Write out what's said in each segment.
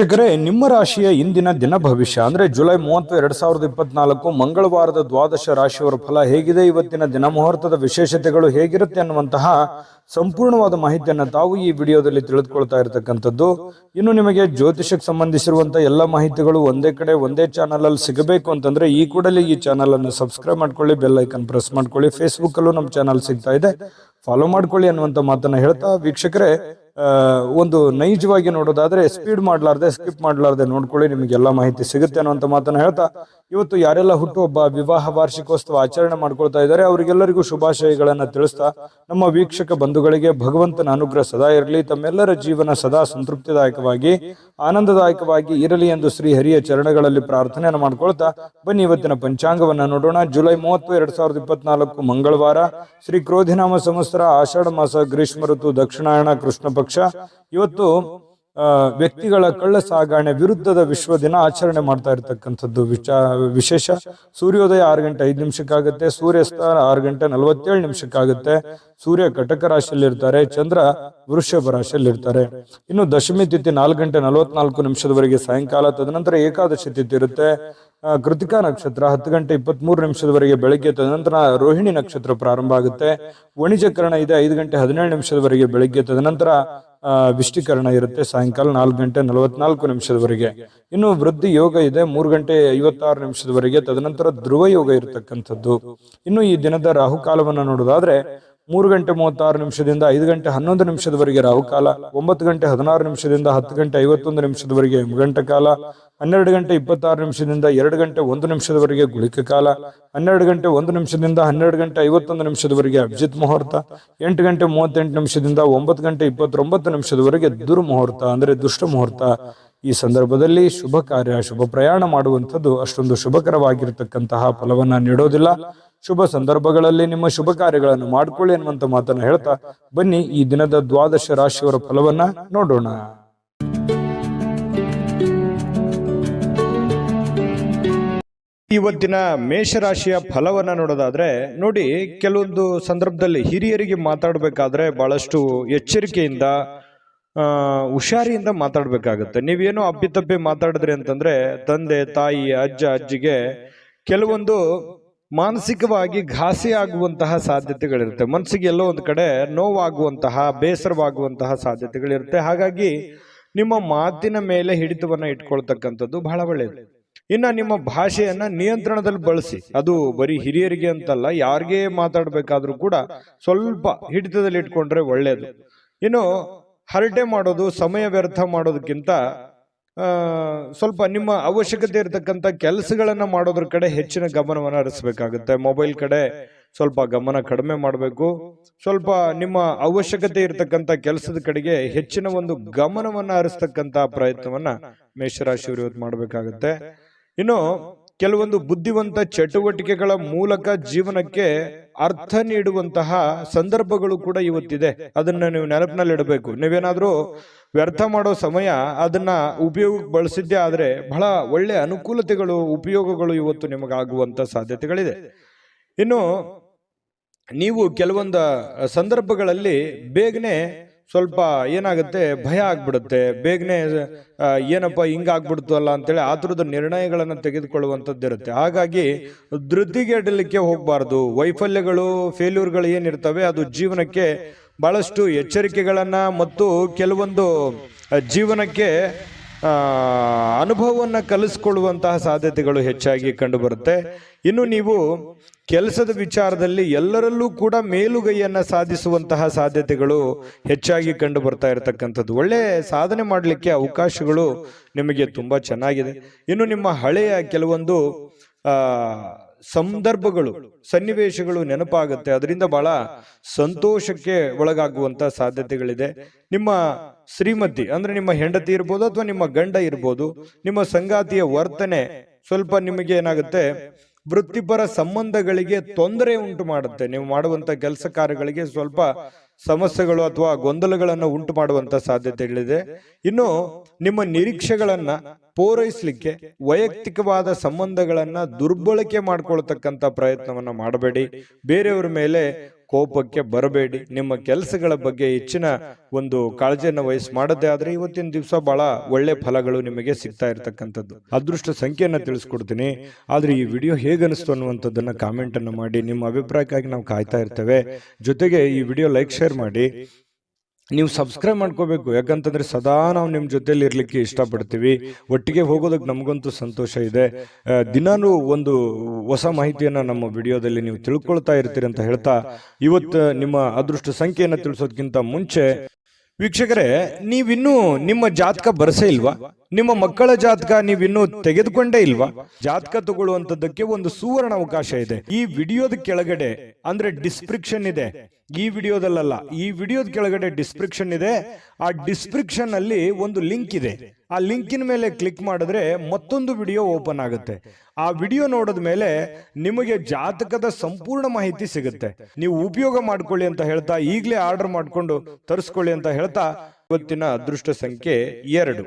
ವೀಕ್ಷಕರೇ, ನಿಮ್ಮ ರಾಶಿಯ ಇಂದಿನ ದಿನ ಭವಿಷ್ಯ ಅಂದ್ರೆ ಜುಲೈ 30, 2024 ಮಂಗಳವಾರದ ದ್ವಾದಶ ರಾಶಿಯವರ ಫಲ ಹೇಗಿದೆ, ಇವತ್ತಿನ ದಿನ ಮುಹೂರ್ತದ ವಿಶೇಷತೆಗಳು ಹೇಗಿರುತ್ತೆ ಅನ್ನುವಂತಹ ಸಂಪೂರ್ಣವಾದ ಮಾಹಿತಿಯನ್ನು ತಾವು ಈ ವಿಡಿಯೋದಲ್ಲಿ ತಿಳಿದುಕೊಳ್ತಾ ಇರತಕ್ಕಂಥದ್ದು. ಇನ್ನು ನಿಮಗೆ ಜ್ಯೋತಿಷಕ್ಕೆ ಸಂಬಂಧಿಸಿರುವಂತಹ ಎಲ್ಲ ಮಾಹಿತಿಗಳು ಒಂದೇ ಕಡೆ ಒಂದೇ ಚಾನಲ್ ಅಲ್ಲಿ ಸಿಗಬೇಕು ಅಂತಂದ್ರೆ ಈ ಕೂಡಲೇ ಈ ಚಾನಲ್ ಅನ್ನು ಸಬ್ಸ್ಕ್ರೈಬ್ ಮಾಡ್ಕೊಳ್ಳಿ, ಬೆಲ್ ಐಕನ್ ಪ್ರೆಸ್ ಮಾಡ್ಕೊಳ್ಳಿ. ಫೇಸ್ಬುಕ್ ಅಲ್ಲೂ ನಮ್ಮ ಚಾನಲ್ ಸಿಗ್ತಾ ಇದೆ, ಫಾಲೋ ಮಾಡ್ಕೊಳ್ಳಿ ಅನ್ನುವಂತ ಮಾತನ್ನ ಹೇಳ್ತಾ, ವೀಕ್ಷಕರೇ ಒಂದು ನೈಜವಾಗಿ ನೋಡೋದಾದ್ರೆ ಸ್ಪೀಡ್ ಮಾಡ್ಲಾರ್ದೆ ಸ್ಕಿಪ್ ಮಾಡ್ಲಾರ್ದೆ ನೋಡ್ಕೊಳ್ಳಿ, ನಿಮಗೆ ಎಲ್ಲಾ ಮಾಹಿತಿ ಸಿಗುತ್ತೆ ಅನ್ನುವಂತ ಮಾತನ್ನ ಹೇಳ್ತಾ, ಇವತ್ತು ಯಾರೆಲ್ಲ ಹುಟ್ಟುಹಬ್ಬ ವಿವಾಹ ವಾರ್ಷಿಕೋತ್ಸವ ಆಚರಣೆ ಮಾಡ್ಕೊಳ್ತಾ ಇದ್ದಾರೆ ಅವರಿಗೆಲ್ಲರಿಗೂ ಶುಭಾಶಯಗಳನ್ನ ತಿಳಿಸ್ತಾ, ನಮ್ಮ ವೀಕ್ಷಕ ಬಂಧುಗಳಿಗೆ ಭಗವಂತನ ಅನುಗ್ರಹ ಸದಾ ಇರಲಿ, ತಮ್ಮೆಲ್ಲರ ಜೀವನ ಸದಾ ಸಂತೃಪ್ತಿದಾಯಕವಾಗಿ ಆನಂದದಾಯಕವಾಗಿ ಇರಲಿ ಎಂದು ಶ್ರೀ ಹರಿಯ ಚರಣಗಳಲ್ಲಿ ಪ್ರಾರ್ಥನೆಯನ್ನು ಮಾಡ್ಕೊಳ್ತಾ ಬನ್ನಿ ಇವತ್ತಿನ ಪಂಚಾಂಗವನ್ನ ನೋಡೋಣ. ಜುಲೈ 30, 2024 ಮಂಗಳವಾರ, ಶ್ರೀ ಕ್ರೋಧಿನಾಮ ಸಂವತ್ಸರ, ಆಷಾಢ ಮಾಸ, ಗ್ರೀಷ್ಮ ಋತು, ದಕ್ಷಿಣಾಯಣ, ಕೃಷ್ಣ ಪಕ್ಷ. ಇವತ್ತು ವ್ಯಕ್ತಿಗಳ ಕಳ್ಳ ಸಾಗಣೆ ವಿರುದ್ಧದ ವಿಶ್ವ ದಿನ ಆಚರಣೆ ಮಾಡ್ತಾ ಇರತಕ್ಕಂಥದ್ದು ವಿಶೇಷ. ಸೂರ್ಯೋದಯ 6:05 ಸೂರ್ಯಾಸ್ತ 6:47 ಸೂರ್ಯ ಕಟಕ ರಾಶಿಯಲ್ಲಿ ಇರ್ತಾರೆ, ಚಂದ್ರ ವೃಷಭ ರಾಶಿಯಲ್ಲಿ ಇರ್ತಾರೆ. ಇನ್ನು ದಶಮಿ ತಿಥಿ 4:44 ಸಾಯಂಕಾಲ, ತದನಂತರ ಏಕಾದಶಿ ತಿಥಿ ಇರುತ್ತೆ. ಕೃತಿಕಾ ನಕ್ಷತ್ರ 10:23 ಬೆಳಗ್ಗೆ, ತದನಂತರ ರೋಹಿಣಿ ನಕ್ಷತ್ರ ಪ್ರಾರಂಭ ಆಗುತ್ತೆ. ವಣಿಜಕರಣ ಇದೆ 5:17 ಬೆಳಗ್ಗೆ, ತದನಂತರ ವಿಷ್ಟಿಕರಣ ಇರುತ್ತೆ ಸಾಯಂಕಾಲ 4:44 ಇನ್ನು ವೃದ್ಧಿ ಯೋಗ ಇದೆ 3:56 ತದನಂತರ ಧ್ರುವ ಯೋಗ ಇರತಕ್ಕಂಥದ್ದು. ಇನ್ನು ಈ ದಿನದ ರಾಹುಕಾಲವನ್ನು ನೋಡೋದಾದ್ರೆ 3:36 5:11 ರಾಹುಕಾಲ, 9:16 10:51 ಯಮಗಂಟ ಕಾಲ, 12:26 2:01 ಗುಳಿಕ ಕಾಲ, 12:01 12:51 ಅಭಿಜಿತ್ ಮುಹೂರ್ತ, 8:38 9:29 ದುರ್ಮುಹೂರ್ತ ಅಂದ್ರೆ ದುಷ್ಟ ಮುಹೂರ್ತ. ಈ ಸಂದರ್ಭದಲ್ಲಿ ಶುಭ ಕಾರ್ಯ, ಶುಭ ಪ್ರಯಾಣ ಮಾಡುವಂಥದ್ದು ಅಷ್ಟೊಂದು ಶುಭಕರವಾಗಿರತಕ್ಕಂತಹ ಫಲವನ್ನ ನೀಡೋದಿಲ್ಲ. ಶುಭ ಸಂದರ್ಭಗಳಲ್ಲಿ ನಿಮ್ಮ ಶುಭ ಕಾರ್ಯಗಳನ್ನು ಮಾಡಿಕೊಳ್ಳಿ ಅನ್ನುವಂತ ಮಾತನ್ನು ಹೇಳ್ತಾ ಬನ್ನಿ ಈ ದಿನದ ದ್ವಾದಶ ರಾಶಿಯವರ ಫಲವನ್ನ ನೋಡೋಣ. ಇವತ್ತಿನ ಮೇಷರಾಶಿಯ ಫಲವನ್ನ ನೋಡೋದಾದ್ರೆ ನೋಡಿ, ಕೆಲವೊಂದು ಸಂದರ್ಭದಲ್ಲಿ ಹಿರಿಯರಿಗೆ ಮಾತಾಡಬೇಕಾದ್ರೆ ಬಹಳಷ್ಟು ಎಚ್ಚರಿಕೆಯಿಂದ ಹುಷಾರಿಯಿಂದ ಮಾತಾಡ್ಬೇಕಾಗತ್ತೆ. ನೀವೇನೋ ಅಪ್ಪಿತಪ್ಪಿ ಮಾತಾಡಿದ್ರಿ ಅಂತಂದ್ರೆ ತಂದೆ ತಾಯಿ ಅಜ್ಜ ಅಜ್ಜಿಗೆ ಕೆಲವೊಂದು ಮಾನಸಿಕವಾಗಿ ಘಾಸಿ ಆಗುವಂತಹ ಸಾಧ್ಯತೆಗಳಿರುತ್ತೆ. ಮನಸ್ಸಿಗೆ ಎಲ್ಲೋ ಒಂದು ಕಡೆ ನೋವಾಗುವಂತಹ ಬೇಸರವಾಗುವಂತಹ ಸಾಧ್ಯತೆಗಳಿರುತ್ತೆ. ಹಾಗಾಗಿ ನಿಮ್ಮ ಮಾತಿನ ಮೇಲೆ ಹಿಡಿತವನ್ನ ಇಟ್ಕೊಳ್ತಕ್ಕಂಥದ್ದು ಬಹಳ ಒಳ್ಳೆಯದು. ಇನ್ನ ನಿಮ್ಮ ಭಾಷೆಯನ್ನ ನಿಯಂತ್ರಣದಲ್ಲಿ ಬಳಸಿ. ಅದು ಬರೀ ಹಿರಿಯರಿಗೆ ಅಂತಲ್ಲ, ಯಾರಿಗೇ ಮಾತಾಡ್ಬೇಕಾದ್ರೂ ಕೂಡ ಸ್ವಲ್ಪ ಹಿಡಿತದಲ್ಲಿ ಇಟ್ಕೊಂಡ್ರೆ ಒಳ್ಳೆಯದು. ಇನ್ನು ಹರಟೆ ಮಾಡೋದು, ಸಮಯ ವ್ಯರ್ಥ ಮಾಡೋದಕ್ಕಿಂತ ಸ್ವಲ್ಪ ನಿಮ್ಮ ಅವಶ್ಯಕತೆ ಇರತಕ್ಕಂಥ ಕೆಲಸಗಳನ್ನ ಮಾಡೋದ್ರ ಕಡೆ ಹೆಚ್ಚಿನ ಗಮನವನ್ನು ಹರಿಸಬೇಕಾಗುತ್ತೆ. ಮೊಬೈಲ್ ಕಡೆ ಸ್ವಲ್ಪ ಗಮನ ಕಡಿಮೆ ಮಾಡಬೇಕು. ಸ್ವಲ್ಪ ನಿಮ್ಮ ಅವಶ್ಯಕತೆ ಇರತಕ್ಕಂಥ ಕೆಲಸದ ಕಡೆಗೆ ಹೆಚ್ಚಿನ ಒಂದು ಗಮನವನ್ನ ಹರಿಸ್ತಕ್ಕಂತ ಪ್ರಯತ್ನವನ್ನ ಮೇಷರಾಶಿಯವರು ಇವತ್ತು ಮಾಡಬೇಕಾಗುತ್ತೆ. ಇನ್ನು ಕೆಲವೊಂದು ಬುದ್ಧಿವಂತ ಚಟುವಟಿಕೆಗಳ ಮೂಲಕ ಜೀವನಕ್ಕೆ ಅರ್ಥ ನೀಡುವಂತಹ ಸಂದರ್ಭಗಳು ಕೂಡ ಇವತ್ತಿದೆ. ಅದನ್ನ ನೀವು ನೆನಪಿನಲ್ಲಿ ಇಡಬೇಕು. ನೀವೇನಾದ್ರೂ ವ್ಯರ್ಥ ಮಾಡೋ ಸಮಯ ಅದನ್ನ ಉಪಯೋಗಕ್ಕೆ ಬಳಸಿದ್ದೇ ಆದ್ರೆ ಬಹಳ ಒಳ್ಳೆ ಅನುಕೂಲತೆಗಳು, ಉಪಯೋಗಗಳು ಇವತ್ತು ನಿಮಗಾಗುವಂತ ಸಾಧ್ಯತೆಗಳಿದೆ. ಇನ್ನು ನೀವು ಕೆಲವೊಂದು ಸಂದರ್ಭಗಳಲ್ಲಿ ಬೇಗನೆ ಸ್ವಲ್ಪ ಏನಾಗುತ್ತೆ, ಭಯ ಆಗ್ಬಿಡುತ್ತೆ, ಬೇಗನೆ ಏನಪ್ಪ ಹಿಂಗಾಗ್ಬಿಡ್ತು ಅಲ್ಲ ಅಂತೇಳಿ ಆತುರದ ನಿರ್ಣಯಗಳನ್ನು ತೆಗೆದುಕೊಳ್ಳುವಂಥದ್ದು ಇರುತ್ತೆ. ಹಾಗಾಗಿ ಧೃತಿಗೆಡಲಿಕ್ಕೆ ಹೋಗಬಾರ್ದು. ವೈಫಲ್ಯಗಳು, ಫೇಲ್ಯೂರ್ಗಳು ಏನಿರ್ತವೆ ಅದು ಜೀವನಕ್ಕೆ ಬಹಳಷ್ಟು ಎಚ್ಚರಿಕೆಗಳನ್ನ ಮತ್ತು ಕೆಲವೊಂದು ಜೀವನಕ್ಕೆ ಅನುಭವವನ್ನು ಕಲಿಸ್ಕೊಳ್ಳುವಂತಹ ಸಾಧ್ಯತೆಗಳು ಹೆಚ್ಚಾಗಿ ಕಂಡು ಬರುತ್ತೆ. ಇನ್ನು ನೀವು ಕೆಲಸದ ವಿಚಾರದಲ್ಲಿ ಎಲ್ಲರಲ್ಲೂ ಕೂಡ ಮೇಲುಗೈಯನ್ನ ಸಾಧಿಸುವಂತಹ ಸಾಧ್ಯತೆಗಳು ಹೆಚ್ಚಾಗಿ ಕಂಡು ಬರ್ತಾ ಇರತಕ್ಕಂಥದ್ದು. ಒಳ್ಳೆ ಸಾಧನೆ ಮಾಡಲಿಕ್ಕೆ ಅವಕಾಶಗಳು ನಿಮಗೆ ತುಂಬಾ ಚೆನ್ನಾಗಿದೆ. ಇನ್ನು ನಿಮ್ಮ ಹಳೆಯ ಕೆಲವೊಂದು ಸಂದರ್ಭಗಳು, ಸನ್ನಿವೇಶಗಳು ನೆನಪಾಗುತ್ತೆ. ಅದರಿಂದ ಬಹಳ ಸಂತೋಷಕ್ಕೆ ಒಳಗಾಗುವಂತ ಸಾಧ್ಯತೆಗಳಿದೆ. ನಿಮ್ಮ ಶ್ರೀಮತಿ ಅಂದ್ರೆ ನಿಮ್ಮ ಹೆಂಡತಿ ಇರ್ಬೋದು ಅಥವಾ ನಿಮ್ಮ ಗಂಡ ಇರ್ಬೋದು, ನಿಮ್ಮ ಸಂಗಾತಿಯ ವರ್ತನೆ ಸ್ವಲ್ಪ ನಿಮಗೆ ಏನಾಗುತ್ತೆ, ವೃತ್ತಿಪರ ಸಂಬಂಧಗಳಿಗೆ ತೊಂದರೆ ಉಂಟು ಮಾಡುತ್ತೆ. ನೀವು ಮಾಡುವಂತ ಕೆಲಸ ಕಾರ್ಯಗಳಿಗೆ ಸ್ವಲ್ಪ ಸಮಸ್ಯೆಗಳು ಅಥವಾ ಗೊಂದಲಗಳನ್ನು ಉಂಟು ಮಾಡುವಂತ ಸಾಧ್ಯತೆಗಳಿದೆ. ಇನ್ನು ನಿಮ್ಮ ನಿರೀಕ್ಷೆಗಳನ್ನ ಪೂರೈಸಲಿಕ್ಕೆ ವೈಯಕ್ತಿಕವಾದ ಸಂಬಂಧಗಳನ್ನ ದುರ್ಬಳಕೆ ಮಾಡ್ಕೊಳ್ತಕ್ಕಂಥ ಪ್ರಯತ್ನವನ್ನ ಮಾಡಬೇಡಿ. ಬೇರೆಯವರ ಮೇಲೆ ಕೋಪಕ್ಕೆ ಬರಬೇಡಿ. ನಿಮ್ಮ ಕೆಲಸಗಳ ಬಗ್ಗೆ ಹೆಚ್ಚಿನ ಒಂದು ಕಾಳಜಿಯನ್ನು ವಹಿಸಿ ಮಾಡದೇ ಆದ್ರೆ ಇವತ್ತಿನ ದಿವಸ ಬಹಳ ಒಳ್ಳೆ ಫಲಗಳು ನಿಮಗೆ ಸಿಗ್ತಾ ಇರತಕ್ಕಂಥದ್ದು. ಅದೃಷ್ಟ ಸಂಖ್ಯೆಯನ್ನ ತಿಳಿಸ್ಕೊಡ್ತೀನಿ. ಆದ್ರೆ ಈ ವಿಡಿಯೋ ಹೇಗನಿಸ್ತು ಅನ್ನುವಂಥದ್ದನ್ನ ಕಾಮೆಂಟ್ ಅನ್ನು ಮಾಡಿ. ನಿಮ್ಮ ಅಭಿಪ್ರಾಯಕ್ಕಾಗಿ ನಾವು ಕಾಯ್ತಾ ಇರ್ತೇವೆ. ಜೊತೆಗೆ ಈ ವಿಡಿಯೋ ಲೈಕ್ ಶೇರ್ ಮಾಡಿ. ನೀವು ಸಬ್ಸ್ಕ್ರೈಬ್ ಮಾಡ್ಕೋಬೇಕು, ಯಾಕಂತಂದ್ರೆ ಸದಾ ನಾವು ನಿಮ್ಮ ಜೊತೆಲಿ ಇರ್ಲಿಕ್ಕೆ ಇಷ್ಟಪಡ್ತೀವಿ. ಒಟ್ಟಿಗೆ ಹೋಗೋದಕ್ಕೆ ನಮಗಂತೂ ಸಂತೋಷ ಇದೆ. ದಿನಾನು ಒಂದು ಹೊಸ ಮಾಹಿತಿಯನ್ನ ನಮ್ಮ ವಿಡಿಯೋದಲ್ಲಿ ನೀವು ತಿಳ್ಕೊಳ್ತಾ ಇರ್ತೀರಿ ಅಂತ ಹೇಳ್ತಾ, ಇವತ್ತು ನಿಮ್ಮ ಅದೃಷ್ಟ ಸಂಖ್ಯೆಯನ್ನು ತಿಳಿಸೋದಕ್ಕಿಂತ ಮುಂಚೆ ವೀಕ್ಷಕರೇ, ನೀವಿನ್ನೂ ನಿಮ್ಮ ಜಾತಕ ಬರಸೇ ಇಲ್ವಾ? ನಿಮ್ಮ ಮಕ್ಕಳ ಜಾತಕ ನೀವಿನ್ನೂ ತೆಗೆದುಕೊಂಡೇ ಇಲ್ವಾ? ಜಾತಕ ತಗೊಳ್ಳುವಂತದ್ದಕ್ಕೆ ಒಂದು ಸುವರ್ಣ ಅವಕಾಶ ಇದೆ. ಈ ವಿಡಿಯೋದ ಕೆಳಗಡೆ ಅಂದ್ರೆ ಡಿಸ್ಕ್ರಿಪ್ಷನ್ ಇದೆ. ಈ ವಿಡಿಯೋದಲ್ಲ, ಈ ವಿಡಿಯೋದ ಕೆಳಗಡೆ ಡಿಸ್ಕ್ರಿಪ್ಷನ್ ಇದೆ. ಆ ಡಿಸ್ಕ್ರಿಪ್ಷನ್ ಅಲ್ಲಿ ಒಂದು ಲಿಂಕ್ ಇದೆ. ಆ ಲಿಂಕಿನ ಮೇಲೆ ಕ್ಲಿಕ್ ಮಾಡಿದ್ರೆ ಮತ್ತೊಂದು ವಿಡಿಯೋ ಓಪನ್ ಆಗುತ್ತೆ. ಆ ವಿಡಿಯೋ ನೋಡಿದ ಮೇಲೆ ನಿಮಗೆ ಜಾತಕದ ಸಂಪೂರ್ಣ ಮಾಹಿತಿ ಸಿಗುತ್ತೆ. ನೀವು ಉಪಯೋಗ ಮಾಡ್ಕೊಳ್ಳಿ ಅಂತ ಹೇಳ್ತಾ, ಈಗಲೇ ಆರ್ಡರ್ ಮಾಡ್ಕೊಂಡು ತರಿಸ್ಕೊಳ್ಳಿ ಅಂತ ಹೇಳ್ತಾ, ಇವತ್ತಿನ ಅದೃಷ್ಟ ಸಂಖ್ಯೆ 2.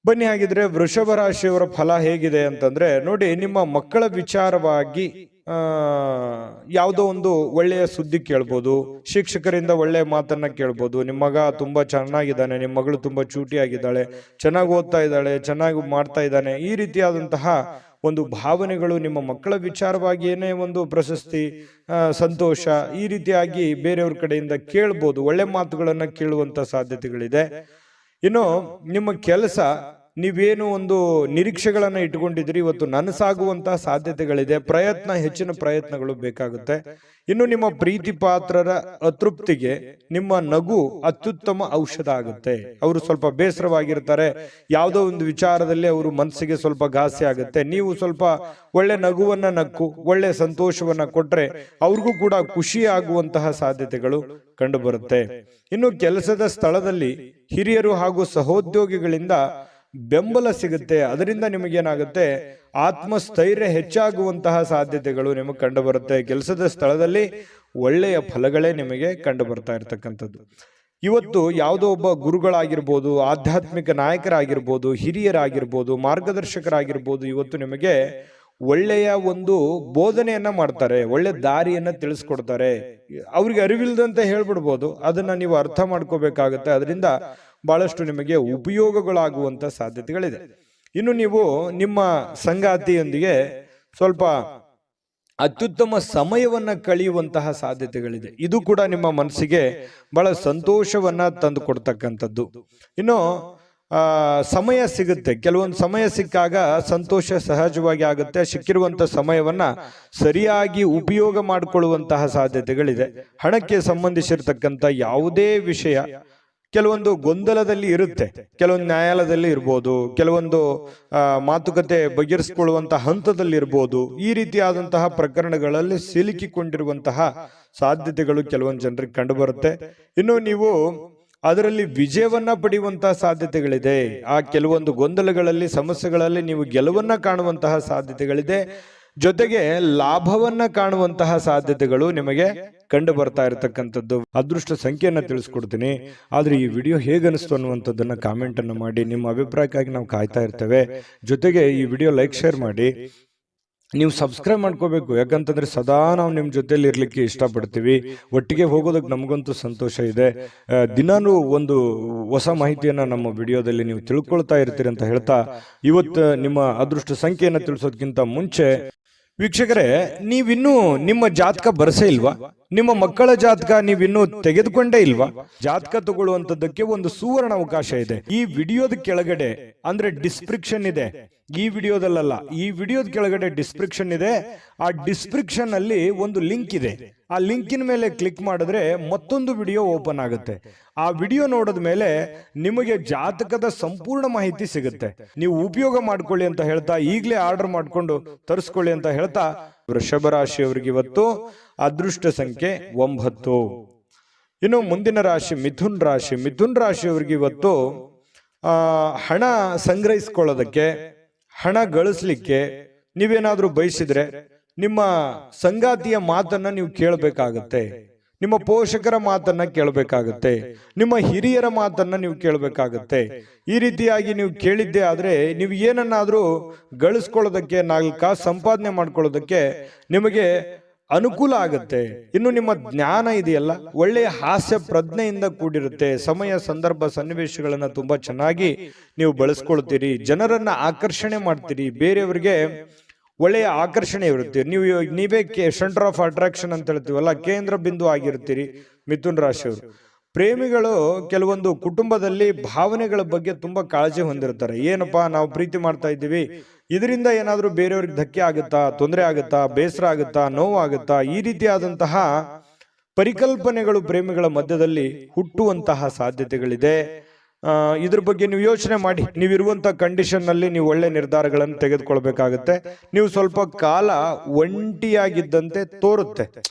ಬನ್ನಿ ಹಾಗಿದ್ರೆ ವೃಷಭ ರಾಶಿಯವರ ಫಲ ಹೇಗಿದೆ ಅಂತಂದ್ರೆ, ನೋಡಿ, ನಿಮ್ಮ ಮಕ್ಕಳ ವಿಚಾರವಾಗಿ ಯಾವುದೋ ಒಂದು ಒಳ್ಳೆಯ ಸುದ್ದಿ ಕೇಳ್ಬೋದು. ಶಿಕ್ಷಕರಿಂದ ಒಳ್ಳೆಯ ಮಾತನ್ನ ಕೇಳ್ಬೋದು. ನಿಮ್ಮ ಮಗ ತುಂಬಾ ಚೆನ್ನಾಗಿದ್ದಾನೆ, ನಿಮ್ಮ ಮಗಳು ತುಂಬಾ ಚೂಟಿಯಾಗಿದ್ದಾಳೆ, ಚೆನ್ನಾಗಿ ಓದ್ತಾ ಇದ್ದಾಳೆ, ಚೆನ್ನಾಗಿ ಮಾಡ್ತಾ ಇದ್ದಾನೆ, ಈ ರೀತಿಯಾದಂತಹ ಒಂದು ಭಾವನೆಗಳು ನಿಮ್ಮ ಮಕ್ಕಳ ವಿಚಾರವಾಗಿ ಏನೇ ಒಂದು ಪ್ರಶಸ್ತಿ, ಸಂತೋಷ, ಈ ರೀತಿಯಾಗಿ ಬೇರೆಯವ್ರ ಕಡೆಯಿಂದ ಕೇಳ್ಬೋದು. ಒಳ್ಳೆ ಮಾತುಗಳನ್ನ ಕೇಳುವಂತ ಸಾಧ್ಯತೆಗಳಿದೆ. ಇನ್ನು ನಿಮ್ಮ ಕೆಲಸ, ನೀವೇನು ಒಂದು ನಿರೀಕ್ಷೆಗಳನ್ನ ಇಟ್ಟುಕೊಂಡಿದ್ರಿ, ಇವತ್ತು ನನಸಾಗುವಂತಹ ಸಾಧ್ಯತೆಗಳಿದೆ. ಹೆಚ್ಚಿನ ಪ್ರಯತ್ನಗಳು ಬೇಕಾಗುತ್ತೆ. ಇನ್ನು ನಿಮ್ಮ ಪ್ರೀತಿ ಪಾತ್ರರ ಅತೃಪ್ತಿಗೆ ನಿಮ್ಮ ನಗು ಅತ್ಯುತ್ತಮ ಔಷಧ ಆಗುತ್ತೆ. ಅವರು ಸ್ವಲ್ಪ ಬೇಸರವಾಗಿರ್ತಾರೆ, ಯಾವುದೋ ಒಂದು ವಿಚಾರದಲ್ಲಿ ಅವರು ಮನಸ್ಸಿಗೆ ಸ್ವಲ್ಪ ಘಾಸಿ ಆಗುತ್ತೆ. ನೀವು ಸ್ವಲ್ಪ ಒಳ್ಳೆ ನಗುವನ್ನ ನಕ್ಕು ಒಳ್ಳೆ ಸಂತೋಷವನ್ನ ಕೊಟ್ರೆ ಅವ್ರಿಗೂ ಕೂಡ ಖುಷಿ ಆಗುವಂತಹ ಸಾಧ್ಯತೆಗಳು ಕಂಡು ಬರುತ್ತೆ. ಇನ್ನು ಕೆಲಸದ ಸ್ಥಳದಲ್ಲಿ ಹಿರಿಯರು ಹಾಗೂ ಸಹೋದ್ಯೋಗಿಗಳಿಂದ ಬೆಂಬಲ ಸಿಗುತ್ತೆ. ಅದರಿಂದ ನಿಮಗೇನಾಗುತ್ತೆ, ಆತ್ಮಸ್ಥೈರ್ಯ ಹೆಚ್ಚಾಗುವಂತಹ ಸಾಧ್ಯತೆಗಳು ನಿಮಗೆ ಕಂಡು ಬರುತ್ತೆ. ಕೆಲಸದ ಸ್ಥಳದಲ್ಲಿ ಒಳ್ಳೆಯ ಫಲಗಳೇ ನಿಮಗೆ ಕಂಡು ಬರ್ತಾ ಇರತಕ್ಕಂಥದ್ದು. ಇವತ್ತು ಯಾವುದೋ ಒಬ್ಬ ಗುರುಗಳಾಗಿರ್ಬೋದು, ಆಧ್ಯಾತ್ಮಿಕ ನಾಯಕರಾಗಿರ್ಬೋದು, ಹಿರಿಯರಾಗಿರ್ಬೋದು, ಮಾರ್ಗದರ್ಶಕರಾಗಿರ್ಬೋದು, ಇವತ್ತು ನಿಮಗೆ ಒಳ್ಳೆಯ ಒಂದು ಬೋಧನೆಯನ್ನ ಮಾಡ್ತಾರೆ, ಒಳ್ಳೆ ದಾರಿಯನ್ನ ತಿಳಿಸ್ಕೊಡ್ತಾರೆ. ಅವ್ರಿಗೆ ಅರಿವಿಲ್ದಂತೆ ಹೇಳ್ಬಿಡ್ಬೋದು, ಅದನ್ನ ನೀವು ಅರ್ಥ ಮಾಡ್ಕೋಬೇಕಾಗತ್ತೆ. ಅದರಿಂದ ಬಹಳಷ್ಟು ನಿಮಗೆ ಉಪಯೋಗಗಳಾಗುವಂತ ಸಾಧ್ಯತೆಗಳಿದೆ. ಇನ್ನು ನೀವು ನಿಮ್ಮ ಸಂಗಾತಿಯೊಂದಿಗೆ ಸ್ವಲ್ಪ ಅತ್ಯುತ್ತಮ ಸಮಯವನ್ನ ಕಳೆಯುವಂತಹ ಸಾಧ್ಯತೆಗಳಿದೆ. ಇದು ಕೂಡ ನಿಮ್ಮ ಮನಸ್ಸಿಗೆ ಬಹಳ ಸಂತೋಷವನ್ನ ತಂದು ಕೊಡ್ತಕ್ಕಂಥದ್ದು. ಇನ್ನು ಸಮಯ ಸಿಗುತ್ತೆ. ಕೆಲವೊಂದು ಸಮಯ ಸಿಕ್ಕಾಗ ಸಂತೋಷ ಸಹಜವಾಗಿ ಆಗುತ್ತೆ. ಸಿಕ್ಕಿರುವಂತ ಸಮಯವನ್ನ ಸರಿಯಾಗಿ ಉಪಯೋಗ ಮಾಡಿಕೊಳ್ಳುವಂತಹ ಸಾಧ್ಯತೆಗಳಿದೆ. ಹಣಕ್ಕೆ ಸಂಬಂಧಿಸಿರ್ತಕ್ಕಂಥ ಯಾವುದೇ ವಿಷಯ ಕೆಲವೊಂದು ಗೊಂದಲದಲ್ಲಿ ಇರುತ್ತೆ. ಕೆಲವೊಂದು ನ್ಯಾಯಾಲಯದಲ್ಲಿ ಇರ್ಬೋದು, ಕೆಲವೊಂದು ಮಾತುಕತೆ ಬಗೆಹರಿಸಿಕೊಳ್ಳುವಂತ ಹಂತದಲ್ಲಿ ಇರ್ಬೋದು. ಈ ರೀತಿಯಾದಂತಹ ಪ್ರಕರಣಗಳಲ್ಲಿ ಸಿಲುಕಿಕೊಂಡಿರುವಂತಹ ಸಾಧ್ಯತೆಗಳು ಕೆಲವೊಂದು ಜನರಿಗೆ ಕಂಡು ಬರುತ್ತೆ. ಇನ್ನು ನೀವು ಅದರಲ್ಲಿ ವಿಜಯವನ್ನ ಪಡೆಯುವಂತಹ ಸಾಧ್ಯತೆಗಳಿದೆ. ಆ ಕೆಲವೊಂದು ಗೊಂದಲಗಳಲ್ಲಿ, ಸಮಸ್ಯೆಗಳಲ್ಲಿ ನೀವು ಗೆಲುವನ್ನ ಕಾಣುವಂತಹ ಸಾಧ್ಯತೆಗಳಿದೆ. ಜೊತೆಗೆ ಲಾಭವನ್ನ ಕಾಣುವಂತಹ ಸಾಧ್ಯತೆಗಳು ನಿಮಗೆ ಕಂಡು ಬರ್ತಾ ಇರತಕ್ಕಂಥದ್ದು. ಅದೃಷ್ಟ ಸಂಖ್ಯೆಯನ್ನ ತಿಳಿಸ್ಕೊಡ್ತೀನಿ. ಆದ್ರೆ ಈ ವಿಡಿಯೋ ಹೇಗನಿಸ್ತು ಅನ್ನುವಂಥದ್ದನ್ನ ಕಾಮೆಂಟ್ ಅನ್ನು ಮಾಡಿ. ನಿಮ್ಮ ಅಭಿಪ್ರಾಯಕ್ಕಾಗಿ ನಾವು ಕಾಯ್ತಾ ಇರ್ತೇವೆ. ಜೊತೆಗೆ ಈ ವಿಡಿಯೋ ಲೈಕ್ ಶೇರ್ ಮಾಡಿ. ನೀವು ಸಬ್ಸ್ಕ್ರೈಬ್ ಮಾಡ್ಕೋಬೇಕು, ಯಾಕಂತಂದ್ರೆ ಸದಾ ನಾವು ನಿಮ್ಮ ಜೊತೆಲಿ ಇರ್ಲಿಕ್ಕೆ ಇಷ್ಟಪಡ್ತೀವಿ. ಒಟ್ಟಿಗೆ ಹೋಗೋದಕ್ಕೆ ನಮಗಂತೂ ಸಂತೋಷ ಇದೆ. ದಿನಾನು ಒಂದು ಹೊಸ ಮಾಹಿತಿಯನ್ನ ನಮ್ಮ ವಿಡಿಯೋದಲ್ಲಿ ನೀವು ತಿಳ್ಕೊಳ್ತಾ ಇರ್ತೀರಿ ಅಂತ ಹೇಳ್ತಾ, ಇವತ್ತು ನಿಮ್ಮ ಅದೃಷ್ಟ ಸಂಖ್ಯೆಯನ್ನ ತಿಳಿಸೋದಕ್ಕಿಂತ ಮುಂಚೆ ವೀಕ್ಷಕರೇ, ನೀವಿನ್ನೂ ನಿಮ್ಮ ಜಾತಕ ಬರಸೇ ಇಲ್ವಾ? ನಿಮ್ಮ ಮಕ್ಕಳ ಜಾತಕ ನೀವಿನ್ನೂ ತೆಗೆದುಕೊಂಡೇ ಇಲ್ವಾ? ಜಾತಕ ತಗೊಳ್ಳುವಂತದ್ದಕ್ಕೆ ಒಂದು ಸುವರ್ಣ ಅವಕಾಶ ಇದೆ. ಈ ವಿಡಿಯೋದ ಕೆಳಗಡೆ ಅಂದ್ರೆ ಡಿಸ್ಕ್ರಿಪ್ಷನ್ ಇದೆ. ಈ ವಿಡಿಯೋದಲ್ಲ, ಈ ವಿಡಿಯೋದ ಕೆಳಗಡೆ ಡಿಸ್ಕ್ರಿಪ್ಷನ್ ಇದೆ. ಆ ಡಿಸ್ಕ್ರಿಪ್ಷನ್ ಅಲ್ಲಿ ಒಂದು ಲಿಂಕ್ ಇದೆ. ಆ ಲಿಂಕಿನ ಮೇಲೆ ಕ್ಲಿಕ್ ಮಾಡಿದ್ರೆ ಮತ್ತೊಂದು ವಿಡಿಯೋ ಓಪನ್ ಆಗುತ್ತೆ. ಆ ವಿಡಿಯೋ ನೋಡಿದ ಮೇಲೆ ನಿಮಗೆ ಜಾತಕದ ಸಂಪೂರ್ಣ ಮಾಹಿತಿ ಸಿಗುತ್ತೆ. ನೀವು ಉಪಯೋಗ ಮಾಡ್ಕೊಳ್ಳಿ ಅಂತ ಹೇಳ್ತಾ, ಈಗಲೇ ಆರ್ಡರ್ ಮಾಡ್ಕೊಂಡು ತರಿಸ್ಕೊಳ್ಳಿ ಅಂತ ಹೇಳ್ತಾ, ವೃಷಭ ರಾಶಿಯವರಿಗೆ ಇವತ್ತು ಅದೃಷ್ಟ ಸಂಖ್ಯೆ 9. ಇನ್ನು ಮುಂದಿನ ರಾಶಿ ಮಿಥುನ್ ರಾಶಿ. ಮಿಥುನ್ ರಾಶಿಯವರಿಗೆ ಇವತ್ತು ಹಣ ಸಂಗ್ರಹಿಸಿಕೊಳ್ಳೋದಕ್ಕೆ, ಹಣ ಗಳಿಸ್ಲಿಕ್ಕೆ ನೀವೇನಾದ್ರೂ ಬಯಸಿದ್ರೆ ನಿಮ್ಮ ಸಂಗಾತಿಯ ಮಾತನ್ನ ನೀವು ಕೇಳಬೇಕಾಗತ್ತೆ. ನಿಮ್ಮ ಪೋಷಕರ ಮಾತನ್ನ ಕೇಳಬೇಕಾಗತ್ತೆ. ನಿಮ್ಮ ಹಿರಿಯರ ಮಾತನ್ನ ನೀವು ಕೇಳಬೇಕಾಗತ್ತೆ. ಈ ರೀತಿಯಾಗಿ ನೀವು ಕೇಳಿದ್ದೆ ಆದ್ರೆ ನೀವು ಏನನ್ನಾದ್ರೂ ಗಳಿಸ್ಕೊಳ್ಳೋದಕ್ಕೆ, 4 ಕಾಸು ಸಂಪಾದನೆ ಮಾಡ್ಕೊಳ್ಳೋದಕ್ಕೆ ನಿಮಗೆ ಅನುಕೂಲ ಆಗುತ್ತೆ. ಇನ್ನು ನಿಮ್ಮ ಜ್ಞಾನ ಇದೆಯಲ್ಲ, ಒಳ್ಳೆಯ ಹಾಸ್ಯ ಪ್ರಜ್ಞೆಯಿಂದ ಕೂಡಿರುತ್ತೆ. ಸಮಯ ಸಂದರ್ಭ ಸನ್ನಿವೇಶಗಳನ್ನ ತುಂಬಾ ಚೆನ್ನಾಗಿ ನೀವು ಬಳಸ್ಕೊಳ್ತೀರಿ, ಜನರನ್ನ ಆಕರ್ಷಣೆ ಮಾಡ್ತೀರಿ, ಬೇರೆಯವರಿಗೆ ಒಳ್ಳೆಯ ಆಕರ್ಷಣೆ ಇರುತ್ತೆ. ನೀವೇ ಸೆಂಟರ್ ಆಫ್ ಅಟ್ರಾಕ್ಷನ್ ಅಂತ ಹೇಳ್ತೀವಲ್ಲ, ಕೇಂದ್ರ ಬಿಂದು ಆಗಿರ್ತೀರಿ ಮಿಥುನ್ ರಾಶಿಯವರು. ಪ್ರೇಮಿಗಳು ಕೆಲವೊಂದು ಕುಟುಂಬದಲ್ಲಿ ಭಾವನೆಗಳ ಬಗ್ಗೆ ತುಂಬಾ ಕಾಳಜಿ ಹೊಂದಿರ್ತಾರೆ. ಏನಪ್ಪಾ ನಾವು ಪ್ರೀತಿ ಮಾಡ್ತಾ ಇದ್ದೀವಿ, ಇದರಿಂದ ಏನಾದ್ರೂ ಬೇರೆಯವ್ರಿಗೆ ಧಕ್ಕೆ ಆಗುತ್ತಾ, ತೊಂದರೆ ಆಗುತ್ತಾ, ಬೇಸರ ಆಗುತ್ತಾ, ನೋವು ಆಗುತ್ತಾ, ಈ ರೀತಿಯಾದಂತಹ ಪರಿಕಲ್ಪನೆಗಳು ಪ್ರೇಮಿಗಳ ಮಧ್ಯದಲ್ಲಿ ಹುಟ್ಟುವಂತಹ ಸಾಧ್ಯತೆಗಳಿದೆ. ಇದ್ರ ಬಗ್ಗೆ ನೀವು ಯೋಚನೆ ಮಾಡಿ. ನೀವಿರುವಂತಹ ಕಂಡೀಷನ್ ನಲ್ಲಿ ನೀವು ಒಳ್ಳೆ ನಿರ್ಧಾರಗಳನ್ನು ತೆಗೆದುಕೊಳ್ಬೇಕಾಗತ್ತೆ. ನೀವು ಸ್ವಲ್ಪ ಕಾಲ ಒಂಟಿಯಾಗಿದ್ದಂತೆ ತೋರುತ್ತೆ.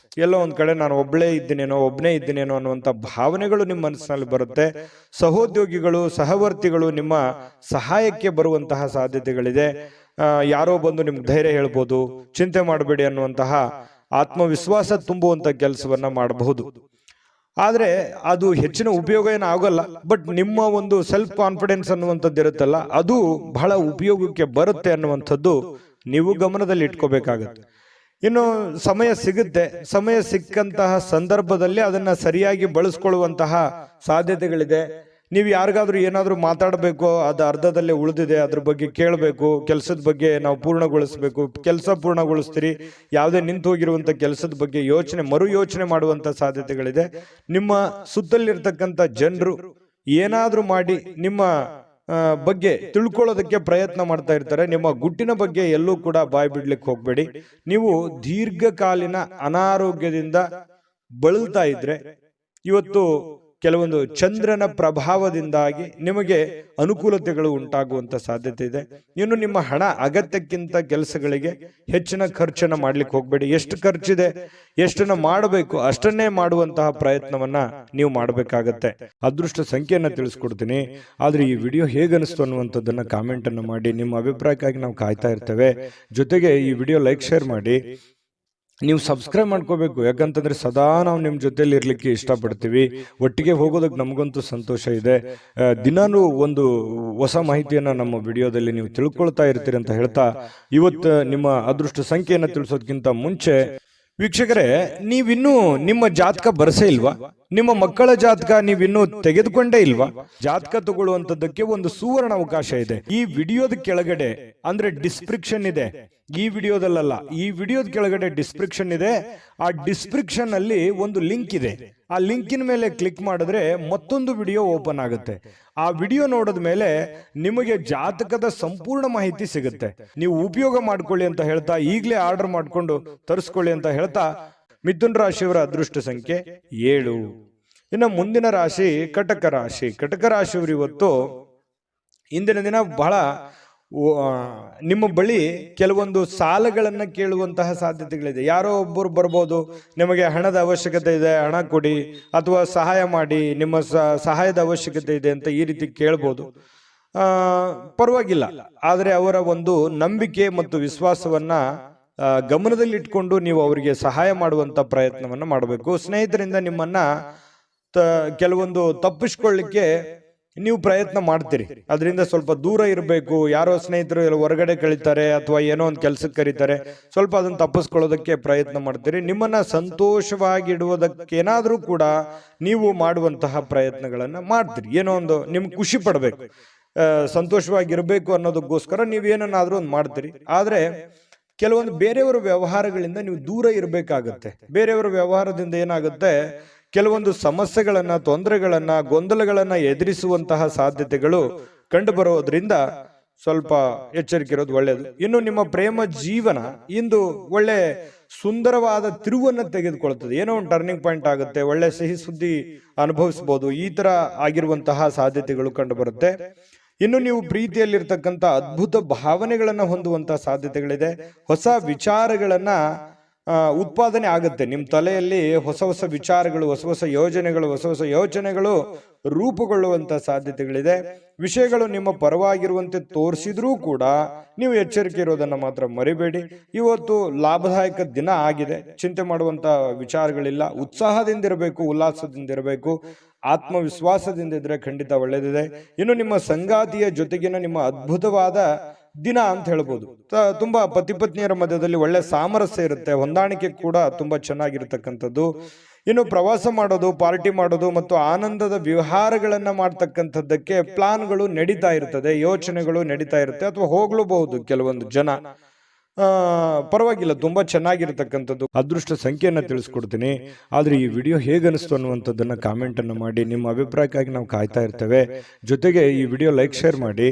ಎಲ್ಲೋ ಒಂದ್ ಕಡೆ ನಾನು ಒಬ್ಬನೇ ಇದ್ದೀನೇನೋ ಅನ್ನುವಂಥ ಭಾವನೆಗಳು ನಿಮ್ಮ ಮನಸ್ಸಿನಲ್ಲಿ ಬರುತ್ತೆ. ಸಹೋದ್ಯೋಗಿಗಳು, ಸಹವರ್ತಿಗಳು ನಿಮ್ಮ ಸಹಾಯಕ್ಕೆ ಬರುವಂತಹ ಸಾಧ್ಯತೆಗಳಿದೆ. ಯಾರೋ ಬಂದು ನಿಮ್ಗೆ ಧೈರ್ಯ ಹೇಳ್ಬೋದು, ಚಿಂತೆ ಮಾಡಬೇಡಿ ಅನ್ನುವಂತಹ ಆತ್ಮವಿಶ್ವಾಸ ತುಂಬುವಂತ ಕೆಲಸವನ್ನ ಮಾಡಬಹುದು. ಆದ್ರೆ ಅದು ಹೆಚ್ಚಿನ ಉಪಯೋಗ ಏನು ಆಗೋಲ್ಲ. ಬಟ್ ನಿಮ್ಮ ಒಂದು ಸೆಲ್ಫ್ ಕಾನ್ಫಿಡೆನ್ಸ್ ಅನ್ನುವಂಥದ್ದು ಇರುತ್ತಲ್ಲ, ಅದು ಬಹಳ ಉಪಯೋಗಕ್ಕೆ ಬರುತ್ತೆ ಅನ್ನುವಂಥದ್ದು ನೀವು ಗಮನದಲ್ಲಿ ಇಟ್ಕೋಬೇಕಾಗತ್ತೆ. ಇನ್ನು ಸಮಯ ಸಿಗುತ್ತೆ, ಸಮಯ ಸಿಕ್ಕಂತಹ ಸಂದರ್ಭದಲ್ಲಿ ಅದನ್ನ ಸರಿಯಾಗಿ ಬಳಸ್ಕೊಳ್ಳುವಂತಹ ಸಾಧ್ಯತೆಗಳಿದೆ. ನೀವು ಯಾರಿಗಾದ್ರೂ ಏನಾದ್ರೂ ಮಾತಾಡಬೇಕು, ಅದು ಅರ್ಧದಲ್ಲೇ ಉಳಿದಿದೆ, ಅದ್ರ ಬಗ್ಗೆ ಕೇಳಬೇಕು, ಕೆಲಸದ ಬಗ್ಗೆ ನಾವು ಪೂರ್ಣಗೊಳಿಸಬೇಕು, ಕೆಲಸ ಪೂರ್ಣಗೊಳಿಸ್ತೀರಿ. ಯಾವುದೇ ನಿಂತು ಹೋಗಿರುವಂತ ಕೆಲಸದ ಬಗ್ಗೆ ಮರು ಯೋಚನೆ ಮಾಡುವಂತ ಸಾಧ್ಯತೆಗಳಿದೆ. ನಿಮ್ಮ ಸುತ್ತಲಿರ್ತಕ್ಕಂಥ ಜನರು ಏನಾದ್ರೂ ಮಾಡಿ ನಿಮ್ಮ ಬಗ್ಗೆ ತಿಳ್ಕೊಳ್ಳೋದಕ್ಕೆ ಪ್ರಯತ್ನ ಮಾಡ್ತಾ ಇರ್ತಾರೆ. ನಿಮ್ಮ ಗುಟ್ಟಿನ ಬಗ್ಗೆ ಎಲ್ಲೂ ಕೂಡ ಬಾಯಿ ಬಿಡ್ಲಿಕ್ಕೆ ಹೋಗ್ಬೇಡಿ. ನೀವು ದೀರ್ಘಕಾಲೀನ ಅನಾರೋಗ್ಯದಿಂದ ಬಳಲ್ತಾ ಇದ್ರೆ ಇವತ್ತು ಕೆಲವೊಂದು ಚಂದ್ರನ ಪ್ರಭಾವದಿಂದಾಗಿ ನಿಮಗೆ ಅನುಕೂಲತೆಗಳು ಉಂಟಾಗುವಂತ ಸಾಧ್ಯತೆ ಇದೆ. ಇನ್ನು ನಿಮ್ಮ ಹಣ ಅಗತ್ಯಕ್ಕಿಂತ ಕೆಲಸಗಳಿಗೆ ಹೆಚ್ಚಿನ ಖರ್ಚನ್ನ ಮಾಡ್ಲಿಕ್ಕೆ ಹೋಗ್ಬೇಡಿ. ಎಷ್ಟು ಖರ್ಚಿದೆ, ಎಷ್ಟನ್ನ ಮಾಡಬೇಕು ಅಷ್ಟನ್ನೇ ಮಾಡುವಂತಹ ಪ್ರಯತ್ನವನ್ನ ನೀವು ಮಾಡಬೇಕಾಗತ್ತೆ. ಅದೃಷ್ಟ ಸಂಖ್ಯೆಯನ್ನ ತಿಳಿಸ್ಕೊಡ್ತೀನಿ. ಆದ್ರೆ ಈ ವಿಡಿಯೋ ಹೇಗನಿಸ್ತು ಅನ್ನುವಂಥದ್ದನ್ನ ಕಾಮೆಂಟ್ ಅನ್ನು ಮಾಡಿ. ನಿಮ್ಮ ಅಭಿಪ್ರಾಯಕ್ಕಾಗಿ ನಾವು ಕಾಯ್ತಾ ಇರ್ತೇವೆ. ಜೊತೆಗೆ ಈ ವಿಡಿಯೋ ಲೈಕ್, ಶೇರ್ ಮಾಡಿ. ನೀವು ಸಬ್ಸ್ಕ್ರೈಬ್ ಮಾಡ್ಕೋಬೇಕು. ಯಾಕಂತಂದ್ರೆ ಸದಾ ನಾವು ನಿಮ್ಮ ಜೊತೆಲಿ ಇರ್ಲಿಕ್ಕೆ ಇಷ್ಟಪಡ್ತೀವಿ. ಒಟ್ಟಿಗೆ ಹೋಗೋದಕ್ಕೆ ನಮಗಂತೂ ಸಂತೋಷ ಇದೆ. ದಿನಾನು ಒಂದು ಹೊಸ ಮಾಹಿತಿಯನ್ನ ನಮ್ಮ ವಿಡಿಯೋದಲ್ಲಿ ನೀವು ತಿಳ್ಕೊಳ್ತಾ ಇರ್ತೀರಿ ಅಂತ ಹೇಳ್ತಾ, ಇವತ್ತು ನಿಮ್ಮ ಅದೃಷ್ಟ ಸಂಖ್ಯೆಯನ್ನ ತಿಳಿಸೋದಕ್ಕಿಂತ ಮುಂಚೆ ವೀಕ್ಷಕರೇ, ನೀವಿನ್ನೂ ನಿಮ್ಮ ಜಾತಕ ಬರಸೇ ಇಲ್ವಾ? ನಿಮ್ಮ ಮಕ್ಕಳ ಜಾತಕ ನೀವಿನ್ನೂ ತೆಗೆದುಕೊಂಡೇ ಇಲ್ವಾ? ಜಾತಕ ತಗೊಳ್ಳುವಂತದ್ದಕ್ಕೆ ಒಂದು ಸುವರ್ಣ ಅವಕಾಶ ಇದೆ. ಈ ವಿಡಿಯೋದ ಕೆಳಗಡೆ ಅಂದ್ರೆ ಡಿಸ್ಕ್ರಿಪ್ಷನ್ ಇದೆ. ಈ ವಿಡಿಯೋದಲ್ಲ, ಈ ವಿಡಿಯೋದ ಕೆಳಗಡೆ ಡಿಸ್ಕ್ರಿಪ್ಷನ್ ಇದೆ. ಆ ಡಿಸ್ಕ್ರಿಪ್ಷನ್ ಅಲ್ಲಿ ಒಂದು ಲಿಂಕ್ ಇದೆ. ಆ ಲಿಂಕಿನ ಮೇಲೆ ಕ್ಲಿಕ್ ಮಾಡಿದ್ರೆ ಮತ್ತೊಂದು ವಿಡಿಯೋ ಓಪನ್ ಆಗುತ್ತೆ. ಆ ವಿಡಿಯೋ ನೋಡಿದ ಮೇಲೆ ನಿಮಗೆ ಜಾತಕದ ಸಂಪೂರ್ಣ ಮಾಹಿತಿ ಸಿಗುತ್ತೆ. ನೀವು ಉಪಯೋಗ ಮಾಡ್ಕೊಳ್ಳಿ ಅಂತ ಹೇಳ್ತಾ, ಈಗಲೇ ಆರ್ಡರ್ ಮಾಡ್ಕೊಂಡು ತರಿಸ್ಕೊಳ್ಳಿ ಅಂತ ಹೇಳ್ತಾ, ಮಿಥುನ್ ರಾಶಿಯವರ ಅದೃಷ್ಟ ಸಂಖ್ಯೆ 7. ಇನ್ನು ಮುಂದಿನ ರಾಶಿ ಕಟಕ ರಾಶಿ. ಕಟಕ ರಾಶಿಯವರು ಇವತ್ತು ಇಂದಿನ ದಿನ ಬಹಳ ನಿಮ್ಮ ಬಳಿ ಕೆಲವೊಂದು ಸಾಲಗಳನ್ನ ಕೇಳುವಂತಹ ಸಾಧ್ಯತೆಗಳಿದೆ. ಯಾರೋ ಒಬ್ಬರು ಬರ್ಬೋದು, ನಿಮಗೆ ಹಣದ ಅವಶ್ಯಕತೆ ಇದೆ, ಹಣ ಕೊಡಿ ಅಥವಾ ಸಹಾಯ ಮಾಡಿ, ನಿಮ್ಮ ಸಹಾಯದ ಅವಶ್ಯಕತೆ ಇದೆ ಅಂತ ಈ ರೀತಿ ಕೇಳ್ಬೋದು. ಪರವಾಗಿಲ್ಲ. ಆದರೆ ಅವರ ಒಂದು ನಂಬಿಕೆ ಮತ್ತು ವಿಶ್ವಾಸವನ್ನ ಗಮನದಲ್ಲಿಟ್ಕೊಂಡು ನೀವು ಅವರಿಗೆ ಸಹಾಯ ಮಾಡುವಂತ ಪ್ರಯತ್ನವನ್ನ ಮಾಡಬೇಕು. ಸ್ನೇಹಿತರಿಂದ ನಿಮ್ಮನ್ನ ಕೆಲವೊಂದು ತಪ್ಪಿಸ್ಕೊಳ್ಳಿಕ್ಕೆ ನೀವು ಪ್ರಯತ್ನ ಮಾಡ್ತೀರಿ. ಅದರಿಂದ ಸ್ವಲ್ಪ ದೂರ ಇರಬೇಕು. ಯಾರೋ ಸ್ನೇಹಿತರು ಎಲ್ಲ ಹೊರಗಡೆ ಕಳೀತಾರೆ ಅಥವಾ ಏನೋ ಒಂದು ಕೆಲ್ಸಕ್ಕೆ ಕರೀತಾರೆ, ಸ್ವಲ್ಪ ಅದನ್ನ ತಪ್ಪಿಸ್ಕೊಳ್ಳೋದಕ್ಕೆ ಪ್ರಯತ್ನ ಮಾಡ್ತೀರಿ. ನಿಮ್ಮನ್ನ ಸಂತೋಷವಾಗಿಡುವುದಕ್ಕೇನಾದ್ರೂ ಕೂಡ ನೀವು ಮಾಡುವಂತಹ ಪ್ರಯತ್ನಗಳನ್ನ ಮಾಡ್ತೀರಿ. ಏನೋ ಒಂದು ನಿಮ್ಗೆ ಖುಷಿ ಪಡ್ಬೇಕು, ಸಂತೋಷವಾಗಿರ್ಬೇಕು ಅನ್ನೋದಕ್ಕೋಸ್ಕರ ನೀವೇನಾದ್ರೂ ಒಂದು ಮಾಡ್ತೀರಿ. ಆದ್ರೆ ಕೆಲವೊಂದು ಬೇರೆಯವರ ವ್ಯವಹಾರಗಳಿಂದ ನೀವು ದೂರ ಇರಬೇಕಾಗತ್ತೆ. ಬೇರೆಯವರ ವ್ಯವಹಾರದಿಂದ ಏನಾಗುತ್ತೆ, ಕೆಲವೊಂದು ಸಮಸ್ಯೆಗಳನ್ನ, ತೊಂದರೆಗಳನ್ನ, ಗೊಂದಲಗಳನ್ನ ಎದುರಿಸುವಂತಹ ಸಾಧ್ಯತೆಗಳು ಕಂಡು ಬರೋದ್ರಿಂದ ಸ್ವಲ್ಪ ಎಚ್ಚರಿಕೆ ಇರೋದು ಒಳ್ಳೆಯದು. ಇನ್ನು ನಿಮ್ಮ ಪ್ರೇಮ ಜೀವನ ಇಂದು ಒಳ್ಳೆ ಸುಂದರವಾದ ತಿರುವನ್ನ ತೆಗೆದುಕೊಳ್ತದೆ. ಏನೋ ಒಂದು ಟರ್ನಿಂಗ್ ಪಾಯಿಂಟ್ ಆಗುತ್ತೆ. ಒಳ್ಳೆ ಸಿಹಿ ಸುದ್ದಿ ಅನುಭವಿಸಬಹುದು. ಈ ತರ ಆಗಿರುವಂತಹ ಸಾಧ್ಯತೆಗಳು ಕಂಡು ಬರುತ್ತೆ. ಇನ್ನು ನೀವು ಪ್ರೀತಿಯಲ್ಲಿರ್ತಕ್ಕಂಥ ಅದ್ಭುತ ಭಾವನೆಗಳನ್ನ ಹೊಂದುವಂತಹ ಸಾಧ್ಯತೆಗಳಿದೆ. ಹೊಸ ವಿಚಾರಗಳನ್ನ ಉತ್ಪಾದನೆ ಆಗುತ್ತೆ. ನಿಮ್ಮ ತಲೆಯಲ್ಲಿ ಹೊಸ ಹೊಸ ವಿಚಾರಗಳು, ಹೊಸ ಹೊಸ ಯೋಚನೆಗಳು ರೂಪುಗೊಳ್ಳುವಂತ ಸಾಧ್ಯತೆಗಳಿದೆ. ವಿಷಯಗಳು ನಿಮ್ಮ ಪರವಾಗಿರುವಂತೆ ತೋರಿಸಿದ್ರೂ ಕೂಡ ನೀವು ಎಚ್ಚರಿಕೆ ಇರೋದನ್ನ ಮಾತ್ರ ಮರಿಬೇಡಿ. ಇವತ್ತು ಲಾಭದಾಯಕ ದಿನ ಆಗಿದೆ. ಚಿಂತೆ ಮಾಡುವಂತ ವಿಚಾರಗಳಿಲ್ಲ. ಉತ್ಸಾಹದಿಂದಿರಬೇಕು, ಉಲ್ಲಾಸದಿಂದಿರಬೇಕು, ಆತ್ಮವಿಶ್ವಾಸದಿಂದ ಇದ್ರೆ ಖಂಡಿತ ಒಳ್ಳೆಯದಿದೆ. ಇನ್ನು ನಿಮ್ಮ ಸಂಗಾತಿಯ ಜೊತೆಗಿನ ನಿಮ್ಮ ಅದ್ಭುತವಾದ ದಿನ ಅಂತ ಹೇಳ್ಬೋದು. ತುಂಬಾ ಪತಿ ಪತ್ನಿಯರ ಮಧ್ಯದಲ್ಲಿ ಒಳ್ಳೆ ಸಾಮರಸ್ಯ ಇರುತ್ತೆ, ಹೊಂದಾಣಿಕೆ ಕೂಡ ತುಂಬಾ ಚೆನ್ನಾಗಿರ್ತಕ್ಕಂಥದ್ದು. ಇನ್ನು ಪ್ರವಾಸ ಮಾಡೋದು, ಪಾರ್ಟಿ ಮಾಡೋದು ಮತ್ತು ಆನಂದದ ವ್ಯವಹಾರಗಳನ್ನ ಮಾಡ್ತಕ್ಕಂಥದ್ದಕ್ಕೆ ಪ್ಲಾನ್ಗಳು ನಡೀತಾ ಇರ್ತದೆ, ಯೋಚನೆಗಳು ನಡೀತಾ ಇರುತ್ತೆ, ಅಥವಾ ಹೋಗ್ಲೂಬಹುದು ಕೆಲವೊಂದು ಜನ. ಪರವಾಗಿಲ್ಲ, ತುಂಬಾ ಚೆನ್ನಾಗಿರ್ತಕ್ಕಂಥದ್ದು. ಅದೃಷ್ಟ ಸಂಖ್ಯೆಯನ್ನ ತಿಳಿಸ್ಕೊಡ್ತೀನಿ. ಆದ್ರೆ ಈ ವಿಡಿಯೋ ಹೇಗನಿಸ್ತು ಅನ್ನುವಂಥದ್ದನ್ನ ಕಾಮೆಂಟ್ ಅನ್ನು ಮಾಡಿ. ನಿಮ್ಮ ಅಭಿಪ್ರಾಯಕ್ಕಾಗಿ ನಾವು ಕಾಯ್ತಾ ಇರ್ತೇವೆ. ಜೊತೆಗೆ ಈ ವಿಡಿಯೋ ಲೈಕ್, ಶೇರ್ ಮಾಡಿ.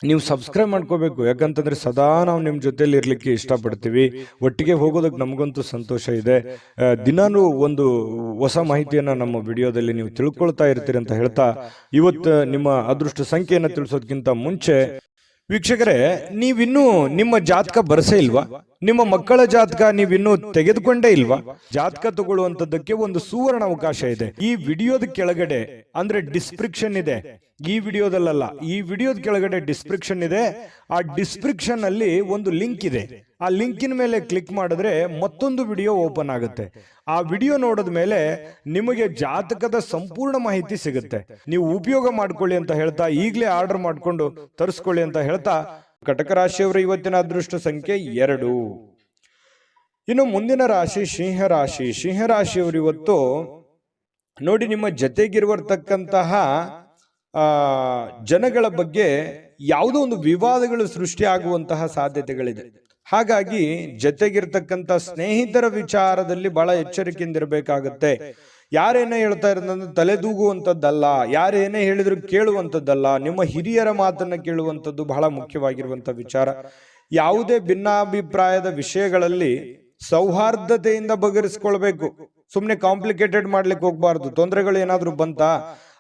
ನೀವು ಸಬ್ಸ್ಕ್ರೈಬ್ ಮಾಡ್ಕೋಬೇಕು, ಯಾಕಂತಂದ್ರೆ ಸದಾ ನಾವು ನಿಮ್ಮ ಜೊತೆಲಿ ಇರ್ಲಿಕ್ಕೆ ಇಷ್ಟಪಡ್ತೀವಿ. ಒಟ್ಟಿಗೆ ಹೋಗೋದಕ್ಕೆ ನಮಗಂತೂ ಸಂತೋಷ ಇದೆ. ದಿನಾನು ಒಂದು ಹೊಸ ಮಾಹಿತಿಯನ್ನ ನಮ್ಮ ವಿಡಿಯೋದಲ್ಲಿ ನೀವು ತಿಳ್ಕೊಳ್ತಾ ಇರ್ತೀರಿ ಅಂತ ಹೇಳ್ತಾ, ಇವತ್ತು ನಿಮ್ಮ ಅದೃಷ್ಟ ಸಂಖ್ಯೆಯನ್ನ ತಿಳಿಸೋದಕ್ಕಿಂತ ಮುಂಚೆ ವೀಕ್ಷಕರೇ, ನೀವಿನ್ನೂ ನಿಮ್ಮ ಜಾತಕ ಬರಸೇ ಇಲ್ವಾ? ನಿಮ್ಮ ಮಕ್ಕಳ ಜಾತಕ ನೀವಿನ್ನೂ ತೆಗೆದುಕೊಂಡೇ ಇಲ್ವಾ? ಜಾತಕ ತಗೊಳ್ಳುವಂತದ್ದಕ್ಕೆ ಒಂದು ಸುವರ್ಣ ಅವಕಾಶ ಇದೆ. ಈ ವಿಡಿಯೋದ ಕೆಳಗಡೆ ಅಂದ್ರೆ ಡಿಸ್ಕ್ರಿಪ್ಷನ್ ಇದೆ, ಈ ವಿಡಿಯೋದಲ್ಲ, ಈ ವಿಡಿಯೋದ ಕೆಳಗಡೆ ಡಿಸ್ಕ್ರಿಪ್ಷನ್ ಇದೆ. ಆ ಡಿಸ್ಕ್ರಿಪ್ಷನ್ ಅಲ್ಲಿ ಒಂದು ಲಿಂಕ್ ಇದೆ. ಆ ಲಿಂಕಿನ ಮೇಲೆ ಕ್ಲಿಕ್ ಮಾಡಿದ್ರೆ ಮತ್ತೊಂದು ವಿಡಿಯೋ ಓಪನ್ ಆಗುತ್ತೆ. ಆ ವಿಡಿಯೋ ನೋಡಿದ ಮೇಲೆ ನಿಮಗೆ ಜಾತಕದ ಸಂಪೂರ್ಣ ಮಾಹಿತಿ ಸಿಗುತ್ತೆ. ನೀವು ಉಪಯೋಗ ಮಾಡ್ಕೊಳ್ಳಿ ಅಂತ ಹೇಳ್ತಾ, ಈಗಲೇ ಆರ್ಡರ್ ಮಾಡ್ಕೊಂಡು ತರಿಸ್ಕೊಳ್ಳಿ ಅಂತ ಹೇಳ್ತಾ, ಕಟಕ ರಾಶಿಯವರ ಇವತ್ತಿನ ಅದೃಷ್ಟ ಸಂಖ್ಯೆ 2. ಇನ್ನು ಮುಂದಿನ ರಾಶಿ ಸಿಂಹರಾಶಿ. ಸಿಂಹರಾಶಿಯವರು ಇವತ್ತು ನೋಡಿ, ನಿಮ್ಮ ಜೊತೆಗಿರುವರ್ತಕ್ಕಂತಹ ಜನಗಳ ಬಗ್ಗೆ ಯಾವುದೋ ಒಂದು ವಿವಾದಗಳು ಸೃಷ್ಟಿಯಾಗುವಂತಹ ಸಾಧ್ಯತೆಗಳಿದೆ. ಹಾಗಾಗಿ ಜೊತೆಗಿರ್ತಕ್ಕಂಥ ಸ್ನೇಹಿತರ ವಿಚಾರದಲ್ಲಿ ಬಹಳ ಎಚ್ಚರಿಕೆಯಿಂದ ಇರಬೇಕಾಗುತ್ತೆ. ಯಾರೇನೇ ಹೇಳ್ತಾ ಇರೋದಂದ್ರೆ ತಲೆದೂಗುವಂಥದ್ದಲ್ಲ, ಯಾರೇನೇ ಹೇಳಿದ್ರು ಕೇಳುವಂಥದ್ದಲ್ಲ. ನಿಮ್ಮ ಹಿರಿಯರ ಮಾತನ್ನ ಕೇಳುವಂಥದ್ದು ಬಹಳ ಮುಖ್ಯವಾಗಿರುವಂಥ ವಿಚಾರ. ಯಾವುದೇ ಭಿನ್ನಾಭಿಪ್ರಾಯದ ವಿಷಯಗಳಲ್ಲಿ ಸೌಹಾರ್ದತೆಯಿಂದ ಬಗೆಹರಿಸ್ಕೊಳ್ಬೇಕು. ಸುಮ್ಮನೆ ಕಾಂಪ್ಲಿಕೇಟೆಡ್ ಮಾಡ್ಲಿಕ್ಕೆ ಹೋಗ್ಬಾರ್ದು. ತೊಂದರೆಗಳು ಏನಾದ್ರು ಬಂತಾ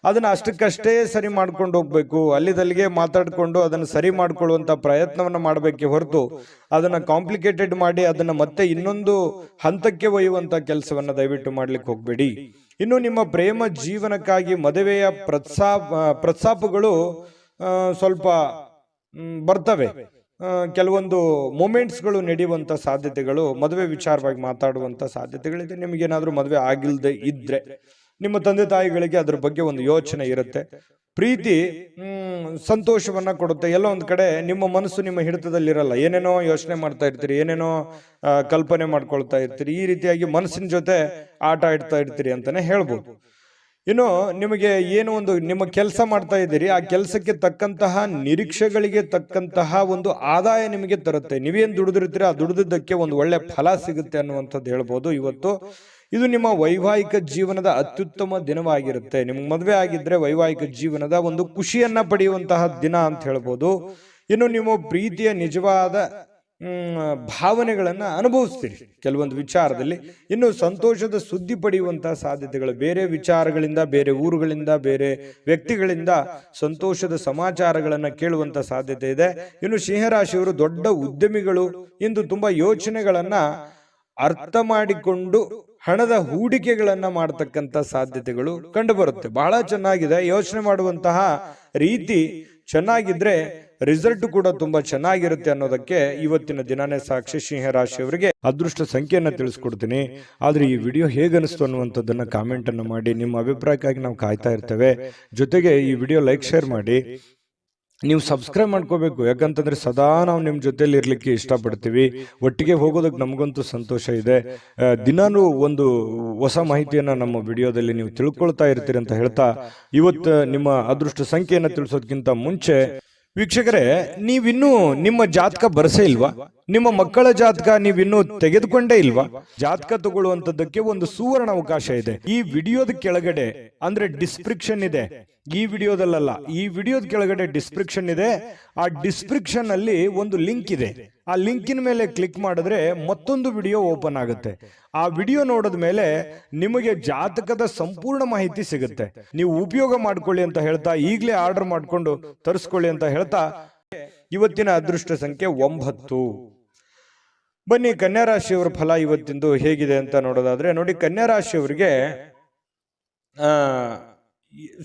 ಅದನ್ನ ಅಷ್ಟಕ್ಕಷ್ಟೇ ಸರಿ ಮಾಡ್ಕೊಂಡು ಹೋಗ್ಬೇಕು. ಅಲ್ಲಿದಲ್ಲಿಗೆ ಮಾತಾಡ್ಕೊಂಡು ಅದನ್ನ ಸರಿ ಮಾಡ್ಕೊಳ್ಳುವಂತ ಪ್ರಯತ್ನವನ್ನ ಮಾಡಬೇಕೆ ಹೊರತು ಅದನ್ನ ಕಾಂಪ್ಲಿಕೇಟೆಡ್ ಮಾಡಿ ಅದನ್ನ ಮತ್ತೆ ಇನ್ನೊಂದು ಹಂತಕ್ಕೆ ಒಯ್ಯುವಂತ ಕೆಲಸವನ್ನ ದಯವಿಟ್ಟು ಮಾಡ್ಲಿಕ್ಕೆ ಹೋಗ್ಬೇಡಿ. ಇನ್ನು ನಿಮ್ಮ ಪ್ರೇಮ ಜೀವನಕ್ಕಾಗಿ ಮದುವೆಯ ಪ್ರಸ್ತಾಪಗಳು ಸ್ವಲ್ಪ ಬರ್ತವೆ. ಕೆಲವೊಂದು ಮೂಮೆಂಟ್ಸ್ಗಳು ನಡೆಯುವಂತ ಸಾಧ್ಯತೆಗಳು, ಮದುವೆ ವಿಚಾರವಾಗಿ ಮಾತಾಡುವಂತ ಸಾಧ್ಯತೆಗಳಿದೆ. ನಿಮಗೇನಾದ್ರೂ ಮದುವೆ ಆಗಿಲ್ಲದೆ ಇದ್ರೆ ನಿಮ್ಮ ತಂದೆ ತಾಯಿಗಳಿಗೆ ಅದ್ರ ಬಗ್ಗೆ ಒಂದು ಯೋಚನೆ ಇರುತ್ತೆ. ಪ್ರೀತಿ ಸಂತೋಷವನ್ನ ಕೊಡುತ್ತೆ. ಎಲ್ಲ ಒಂದ್ ಕಡೆ ನಿಮ್ಮ ಮನಸ್ಸು ನಿಮ್ಮ ಹಿಡಿತದಲ್ಲಿರಲ್ಲ. ಏನೇನೋ ಯೋಚನೆ ಮಾಡ್ತಾ ಇರ್ತೀರಿ, ಏನೇನೋ ಕಲ್ಪನೆ ಮಾಡ್ಕೊಳ್ತಾ ಇರ್ತೀರಿ. ಈ ರೀತಿಯಾಗಿ ಮನಸ್ಸಿನ ಜೊತೆ ಆಟ ಆಡ್ತಾ ಇರ್ತೀರಿ ಅಂತಾನೆ ಹೇಳ್ಬೋದು. ಇನ್ನು ನಿಮಗೆ ಏನು ಒಂದು ನಿಮ್ಮ ಕೆಲಸ ಮಾಡ್ತಾ ಇದ್ದೀರಿ, ಆ ಕೆಲಸಕ್ಕೆ ತಕ್ಕಂತಹ ನಿರೀಕ್ಷೆಗಳಿಗೆ ತಕ್ಕಂತಹ ಒಂದು ಆದಾಯ ನಿಮಗೆ ತರುತ್ತೆ. ನೀವೇನ್ ದುಡಿದಿರ್ತೀರಿ ಆ ದುಡಿದಕ್ಕೆ ಒಂದು ಒಳ್ಳೆ ಫಲ ಸಿಗುತ್ತೆ ಅನ್ನುವಂಥದ್ದು ಹೇಳ್ಬೋದು. ಇವತ್ತು ಇದು ನಿಮ್ಮ ವೈವಾಹಿಕ ಜೀವನದ ಅತ್ಯುತ್ತಮ ದಿನವಾಗಿರುತ್ತೆ. ನಿಮ್ಗೆ ಮದುವೆ ಆಗಿದ್ರೆ ವೈವಾಹಿಕ ಜೀವನದ ಒಂದು ಖುಷಿಯನ್ನ ಪಡೆಯುವಂತಹ ದಿನ ಅಂತ ಹೇಳ್ಬೋದು. ಇನ್ನು ನೀವು ಪ್ರೀತಿಯ ನಿಜವಾದ ಭಾವನೆಗಳನ್ನ ಅನುಭವಿಸ್ತೀರಿ ಕೆಲವೊಂದು ವಿಚಾರದಲ್ಲಿ. ಇನ್ನು ಸಂತೋಷದ ಸುದ್ದಿ ಪಡೆಯುವಂತಹ ಸಾಧ್ಯತೆಗಳು, ಬೇರೆ ವಿಚಾರಗಳಿಂದ, ಬೇರೆ ಊರುಗಳಿಂದ, ಬೇರೆ ವ್ಯಕ್ತಿಗಳಿಂದ ಸಂತೋಷದ ಸಮಾಚಾರಗಳನ್ನ ಕೇಳುವಂತ ಸಾಧ್ಯತೆ ಇದೆ. ಇನ್ನು ಸಿಂಹರಾಶಿಯವರು ದೊಡ್ಡ ಉದ್ಯಮಿಗಳು. ಇಂದು ತುಂಬಾ ಯೋಚನೆಗಳನ್ನ ಅರ್ಥ ಮಾಡಿಕೊಂಡು ಹಣದ ಹೂಡಿಕೆಗಳನ್ನ ಮಾಡತಕ್ಕಂತ ಸಾಧ್ಯತೆಗಳು ಕಂಡು ಬರುತ್ತೆ. ಬಹಳ ಚೆನ್ನಾಗಿದೆ. ಯೋಚನೆ ಮಾಡುವಂತಹ ರೀತಿ ಚೆನ್ನಾಗಿದ್ರೆ ರಿಸಲ್ಟ್ ಕೂಡ ತುಂಬಾ ಚೆನ್ನಾಗಿರುತ್ತೆ ಅನ್ನೋದಕ್ಕೆ ಇವತ್ತಿನ ದಿನಾನೇ ಸಾಕ್ಷಿ. ಸಿಂಹರಾಶಿಯವರಿಗೆ ಅದೃಷ್ಟ ಸಂಖ್ಯೆಯನ್ನ ತಿಳಿಸ್ಕೊಡ್ತೀನಿ. ಆದ್ರೆ ಈ ವಿಡಿಯೋ ಹೇಗನಿಸ್ತು ಅನ್ನುವಂಥದ್ದನ್ನ ಕಾಮೆಂಟ್ ಅನ್ನು ಮಾಡಿ. ನಿಮ್ಮ ಅಭಿಪ್ರಾಯಕ್ಕಾಗಿ ನಾವು ಕಾಯ್ತಾ ಇರ್ತೇವೆ. ಜೊತೆಗೆ ಈ ವಿಡಿಯೋ ಲೈಕ್, ಶೇರ್ ಮಾಡಿ. ನೀವು ಸಬ್ಸ್ಕ್ರೈಬ್ ಮಾಡ್ಕೋಬೇಕು, ಯಾಕಂತಂದ್ರೆ ಸದಾ ನಾವು ನಿಮ್ಮ ಜೊತೆಲಿ ಇರ್ಲಿಕ್ಕೆ ಇಷ್ಟಪಡ್ತೀವಿ. ಒಟ್ಟಿಗೆ ಹೋಗೋದಕ್ಕೆ ನಮಗಂತೂ ಸಂತೋಷ ಇದೆ. ದಿನಾನು ಒಂದು ಹೊಸ ಮಾಹಿತಿಯನ್ನ ನಮ್ಮ ವಿಡಿಯೋದಲ್ಲಿ ನೀವು ತಿಳ್ಕೊಳ್ತಾ ಇರ್ತೀರಿ ಅಂತ ಹೇಳ್ತಾ, ಇವತ್ತು ನಿಮ್ಮ ಅದೃಷ್ಟ ಸಂಖ್ಯೆಯನ್ನ ತಿಳಿಸೋದಕ್ಕಿಂತ ಮುಂಚೆ ವೀಕ್ಷಕರೇ, ನೀವಿನ್ನೂ ನಿಮ್ಮ ಜಾತಕ ಬರಸೇ ಇಲ್ವಾ? ನಿಮ್ಮ ಮಕ್ಕಳ ಜಾತಕ ನೀವಿನ್ನೂ ತೆಗೆದುಕೊಂಡೇ ಇಲ್ವಾ? ಜಾತಕ ತಗೊಳ್ಳುವಂತದ್ದಕ್ಕೆ ಒಂದು ಸುವರ್ಣ ಅವಕಾಶ ಇದೆ. ಈ ವಿಡಿಯೋದ ಕೆಳಗಡೆ ಅಂದ್ರೆ ಡಿಸ್ಕ್ರಿಪ್ಷನ್ ಇದೆ, ಈ ವಿಡಿಯೋದಲ್ಲ, ಈ ವಿಡಿಯೋದ ಕೆಳಗಡೆ ಡಿಸ್ಕ್ರಿಪ್ಷನ್ ಇದೆ. ಆ ಡಿಸ್ಕ್ರಿಪ್ಷನ್ ಅಲ್ಲಿ ಒಂದು ಲಿಂಕ್ ಇದೆ. ಆ ಲಿಂಕಿನ ಮೇಲೆ ಕ್ಲಿಕ್ ಮಾಡಿದ್ರೆ ಮತ್ತೊಂದು ವಿಡಿಯೋ ಓಪನ್ ಆಗುತ್ತೆ. ಆ ವಿಡಿಯೋ ನೋಡಿದ ಮೇಲೆ ನಿಮಗೆ ಜಾತಕದ ಸಂಪೂರ್ಣ ಮಾಹಿತಿ ಸಿಗುತ್ತೆ. ನೀವು ಉಪಯೋಗ ಮಾಡ್ಕೊಳ್ಳಿ ಅಂತ ಹೇಳ್ತಾ, ಈಗಲೇ ಆರ್ಡರ್ ಮಾಡ್ಕೊಂಡು ತರಿಸ್ಕೊಳ್ಳಿ ಅಂತ ಹೇಳ್ತಾ, ಇವತ್ತಿನ ಅದೃಷ್ಟ ಸಂಖ್ಯೆ 9. ಬನ್ನಿ ಕನ್ಯಾ ರಾಶಿಯವರ ಫಲ ಇವತ್ತಿಂದು ಹೇಗಿದೆ ಅಂತ ನೋಡೋದಾದ್ರೆ, ನೋಡಿ ಕನ್ಯಾ ರಾಶಿಯವರಿಗೆ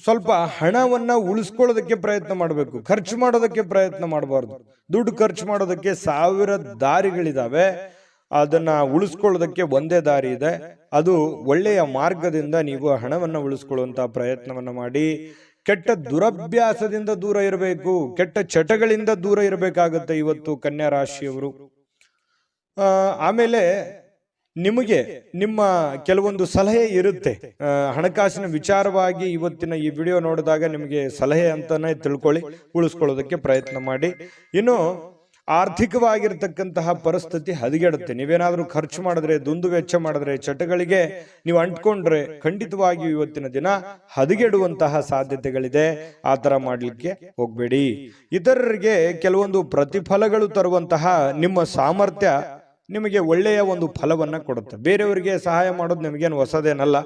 ಸ್ವಲ್ಪ ಹಣವನ್ನ ಉಳಿಸ್ಕೊಳ್ಳೋದಕ್ಕೆ ಪ್ರಯತ್ನ ಮಾಡಬೇಕು. ಖರ್ಚು ಮಾಡೋದಕ್ಕೆ ಪ್ರಯತ್ನ ಮಾಡಬಾರ್ದು. ದುಡ್ಡು ಖರ್ಚು ಮಾಡೋದಕ್ಕೆ 1000 ದಾರಿಗಳಿದಾವೆ. ಅದನ್ನ ಉಳಿಸ್ಕೊಳ್ಳೋದಕ್ಕೆ ಒಂದೇ ದಾರಿ ಇದೆ. ಅದು ಒಳ್ಳೆಯ ಮಾರ್ಗದಿಂದ ನೀವು ಹಣವನ್ನ ಉಳಿಸ್ಕೊಳ್ಳುವಂತ ಪ್ರಯತ್ನವನ್ನ ಮಾಡಿ. ಕೆಟ್ಟ ದುರಭ್ಯಾಸದಿಂದ ದೂರ ಇರಬೇಕು, ಕೆಟ್ಟ ಚಟಗಳಿಂದ ದೂರ ಇರಬೇಕಾಗುತ್ತೆ ಇವತ್ತು ಕನ್ಯಾ ರಾಶಿಯವರು. ಆಮೇಲೆ ನಿಮಗೆ ನಿಮ್ಮ ಕೆಲವೊಂದು ಸಲಹೆ ಇರುತ್ತೆ, ಹಣಕಾಸಿನ ವಿಚಾರವಾಗಿ ಇವತ್ತಿನ ಈ ವಿಡಿಯೋ ನೋಡಿದಾಗ ನಿಮಗೆ ಸಲಹೆ ಅಂತಾನೆ ತಿಳ್ಕೊಳ್ಳಿ, ಉಳಿಸ್ಕೊಳ್ಳೋದಕ್ಕೆ ಪ್ರಯತ್ನ ಮಾಡಿ. ಇನ್ನು ಆರ್ಥಿಕವಾಗಿರ್ತಕ್ಕಂತಹ ಪರಿಸ್ಥಿತಿ ಹದಗೆಡುತ್ತೆ. ನೀವೇನಾದ್ರೂ ಖರ್ಚು ಮಾಡಿದ್ರೆ, ದುಂದು ವೆಚ್ಚ ಮಾಡಿದ್ರೆ, ಚಟಗಳಿಗೆ ನೀವು ಅಂಟ್ಕೊಂಡ್ರೆ ಖಂಡಿತವಾಗಿಯೂ ಇವತ್ತಿನ ದಿನ ಹದಗೆಡುವಂತಹ ಸಾಧ್ಯತೆಗಳಿದೆ. ಆ ತರ ಮಾಡ್ಲಿಕ್ಕೆ ಹೋಗ್ಬೇಡಿ. ಇತರರಿಗೆ ಕೆಲವೊಂದು ಪ್ರತಿಫಲಗಳು ತರುವಂತಹ ನಿಮ್ಮ ಸಾಮರ್ಥ್ಯ ನಿಮಗೆ ಒಳ್ಳೆಯ ಒಂದು ಫಲವನ್ನ ಕೊಡುತ್ತೆ. ಬೇರೆಯವರಿಗೆ ಸಹಾಯ ಮಾಡೋದು ನಿಮಗೇನು ಹೊಸದೇನಲ್ಲ.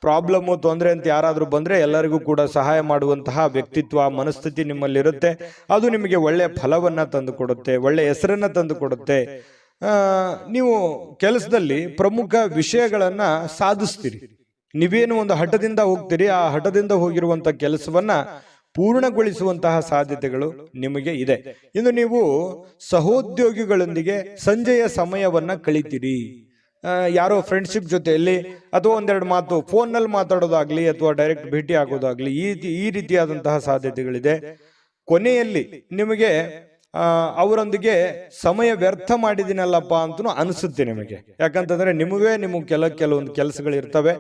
ಪ್ರಾಬ್ಲಮ್ಮು, ತೊಂದರೆ ಅಂತ ಯಾರಾದ್ರೂ ಬಂದ್ರೆ ಎಲ್ಲರಿಗೂ ಕೂಡ ಸಹಾಯ ಮಾಡುವಂತಹ ವ್ಯಕ್ತಿತ್ವ, ಮನಸ್ಥಿತಿ ನಿಮ್ಮಲ್ಲಿರುತ್ತೆ. ಅದು ನಿಮಗೆ ಒಳ್ಳೆಯ ಫಲವನ್ನ ತಂದು ಕೊಡುತ್ತೆ, ಒಳ್ಳೆಯ ಹೆಸರನ್ನ ತಂದು ಕೊಡುತ್ತೆ. ನೀವು ಕೆಲಸದಲ್ಲಿ ಪ್ರಮುಖ ವಿಷಯಗಳನ್ನ ಸಾಧಿಸ್ತೀರಿ. ನೀವೇನು ಒಂದು ಹಠದಿಂದ ಹೋಗ್ತೀರಿ, ಆ ಹಠದಿಂದ ಹೋಗಿರುವಂತ ಕೆಲಸವನ್ನ ಪೂರ್ಣಗೊಳಿಸುವಂತಹ ಸಾಧ್ಯತೆಗಳು ನಿಮಗೆ ಇದೆ. ಇನ್ನು ನೀವು ಸಹೋದ್ಯೋಗಿಗಳೊಂದಿಗೆ ಸಂಜೆಯ ಸಮಯವನ್ನ ಕಳಿತೀರಿ. ಯಾರೋ ಫ್ರೆಂಡ್ಶಿಪ್ ಜೊತೆಯಲ್ಲಿ ಅಥವಾ ಒಂದೆರಡು ಮಾತು ಫೋನ್ನಲ್ಲಿ ಮಾತಾಡೋದಾಗ್ಲಿ ಅಥವಾ ಡೈರೆಕ್ಟ್ ಭೇಟಿ ಆಗೋದಾಗ್ಲಿ, ಈ ರೀತಿಯಾದಂತಹ ಸಾಧ್ಯತೆಗಳಿದೆ. ಕೊನೆಯಲ್ಲಿ ನಿಮಗೆ ಅವರೊಂದಿಗೆ ಸಮಯ ವ್ಯರ್ಥ ಮಾಡಿದಿನಲ್ಲಪ್ಪ ಅಂತನೂ ಅನಿಸುತ್ತೆ ನಿಮಗೆ. ಯಾಕಂತಂದ್ರೆ ನಿಮಗೆ ಕೆಲವೊಂದು ಕೆಲಸಗಳು ಇರ್ತವೆ,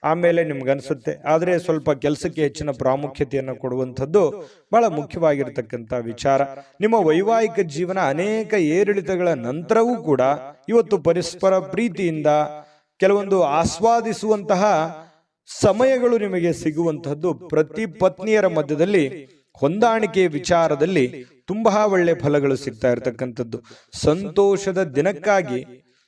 ಆಮೇಲೆ ನಿಮ್ಗೆ ಅನಿಸುತ್ತೆ. ಆದ್ರೆ ಸ್ವಲ್ಪ ಕೆಲಸಕ್ಕೆ ಹೆಚ್ಚಿನ ಪ್ರಾಮುಖ್ಯತೆಯನ್ನು ಕೊಡುವಂಥದ್ದು ಬಹಳ ಮುಖ್ಯವಾಗಿರ್ತಕ್ಕಂಥ ವಿಚಾರ. ನಿಮ್ಮ ವೈವಾಹಿಕ ಜೀವನ ಅನೇಕ ಏರಿಳಿತಗಳ ನಂತರವೂ ಕೂಡ ಇವತ್ತು ಪರಸ್ಪರ ಪ್ರೀತಿಯಿಂದ ಕೆಲವೊಂದು ಆಸ್ವಾದಿಸುವಂತಹ ಸಮಯಗಳು ನಿಮಗೆ ಸಿಗುವಂತಹದ್ದು. ಪ್ರತಿ ಪತ್ನಿಯರ ಮಧ್ಯದಲ್ಲಿ ಹೊಂದಾಣಿಕೆ ವಿಚಾರದಲ್ಲಿ ತುಂಬಾ ಒಳ್ಳೆ ಫಲಗಳು ಸಿಗ್ತಾ ಇರತಕ್ಕಂಥದ್ದು. ಸಂತೋಷದ ದಿನಕ್ಕಾಗಿ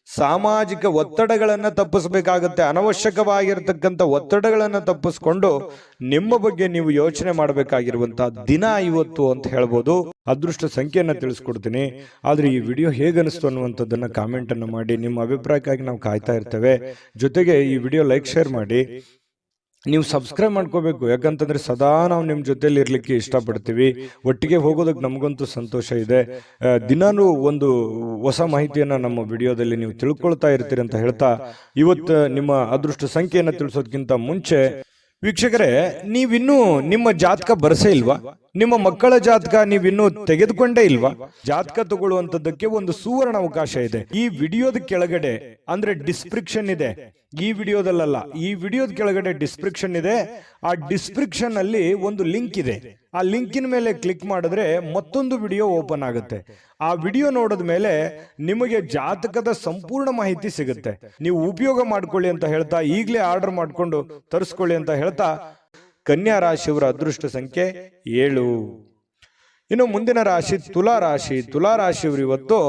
ಸಾಮಾಜಿಕ ಒತ್ತಡಗಳನ್ನ ತಪ್ಪಿಸಬೇಕಾಗತ್ತೆ. ಅನವಶ್ಯಕವಾಗಿರ್ತಕ್ಕಂಥ ಒತ್ತಡಗಳನ್ನ ತಪ್ಪಿಸ್ಕೊಂಡು ನಿಮ್ಮ ಬಗ್ಗೆ ನೀವು ಯೋಚನೆ ಮಾಡಬೇಕಾಗಿರುವಂತಹ ದಿನ ಇವತ್ತು ಅಂತ ಹೇಳ್ಬೋದು. ಅದೃಷ್ಟ ಸಂಖ್ಯೆಯನ್ನ ತಿಳಿಸ್ಕೊಡ್ತೀನಿ. ಆದ್ರೆ ಈ ವಿಡಿಯೋ ಹೇಗನಿಸ್ತು ಅನ್ನುವಂಥದ್ದನ್ನ ಕಾಮೆಂಟ್ ಅನ್ನು ಮಾಡಿ. ನಿಮ್ಮ ಅಭಿಪ್ರಾಯಕ್ಕಾಗಿ ನಾವು ಕಾಯ್ತಾ ಇರ್ತೇವೆ. ಜೊತೆಗೆ ಈ ವಿಡಿಯೋ ಲೈಕ್, ಶೇರ್ ಮಾಡಿ. ನೀವು ಸಬ್ಸ್ಕ್ರೈಬ್ ಮಾಡ್ಕೋಬೇಕು. ಯಾಕಂತಂದ್ರೆ ಸದಾ ನಾವು ನಿಮ್ಮ ಜೊತೆಲಿ ಇರ್ಲಿಕ್ಕೆ ಇಷ್ಟಪಡ್ತೀವಿ. ಒಟ್ಟಿಗೆ ಹೋಗೋದಕ್ಕೆ ನಮಗಂತೂ ಸಂತೋಷ ಇದೆ. ದಿನಾನು ಒಂದು ಹೊಸ ಮಾಹಿತಿಯನ್ನ ನಮ್ಮ ವಿಡಿಯೋದಲ್ಲಿ ನೀವು ತಿಳ್ಕೊಳ್ತಾ ಇರ್ತೀರಿ ಅಂತ ಹೇಳ್ತಾ, ಇವತ್ತು ನಿಮ್ಮ ಅದೃಷ್ಟ ಸಂಖ್ಯೆಯನ್ನು ತಿಳಿಸೋದಕ್ಕಿಂತ ಮುಂಚೆ ವೀಕ್ಷಕರೇ, ನೀವಿನ್ನೂ ನಿಮ್ಮ ಜಾತಕ ಬರಸೇ ಇಲ್ವಾ? ನಿಮ್ಮ ಮಕ್ಕಳ ಜಾತಕ ನೀವಿನ್ನೂ ತೆಗೆದುಕೊಂಡೇ ಇಲ್ವಾ? ಜಾತಕ ತಗೊಳ್ಳುವಂತದ್ದಕ್ಕೆ ಒಂದು ಸುವರ್ಣ ಅವಕಾಶ ಇದೆ. ಈ ವಿಡಿಯೋದ ಕೆಳಗಡೆ ಅಂದ್ರೆ ಡಿಸ್ಕ್ರಿಪ್ಷನ್ ಇದೆ. ಈ ವಿಡಿಯೋದಲ್ಲ, ಈ ವಿಡಿಯೋದ ಕೆಳಗಡೆ ಡಿಸ್ಕ್ರಿಪ್ಷನ್ ಇದೆ. ಆ ಡಿಸ್ಕ್ರಿಪ್ಷನ್ ಅಲ್ಲಿ ಒಂದು ಲಿಂಕ್ ಇದೆ. ಆ ಲಿಂಕಿನ ಮೇಲೆ ಕ್ಲಿಕ್ ಮಾಡಿದ್ರೆ ಮತ್ತೊಂದು ವಿಡಿಯೋ ಓಪನ್ ಆಗುತ್ತೆ. ಆ ವಿಡಿಯೋ ನೋಡಿದ ಮೇಲೆ ನಿಮಗೆ ಜಾತಕದ ಸಂಪೂರ್ಣ ಮಾಹಿತಿ ಸಿಗುತ್ತೆ. ನೀವು ಉಪಯೋಗ ಮಾಡ್ಕೊಳ್ಳಿ ಅಂತ ಹೇಳ್ತಾ, ಈಗಲೇ ಆರ್ಡರ್ ಮಾಡ್ಕೊಂಡು ತರಿಸ್ಕೊಳ್ಳಿ ಅಂತ ಹೇಳ್ತಾ, ಕನ್ಯಾ ರಾಶಿಯವರ ಅದೃಷ್ಟ ಸಂಖ್ಯೆ 7. ಇನ್ನು ಮುಂದಿನ ರಾಶಿ ತುಲಾ ರಾಶಿ. ತುಲಾ ರಾಶಿಯವರು ಇವತ್ತು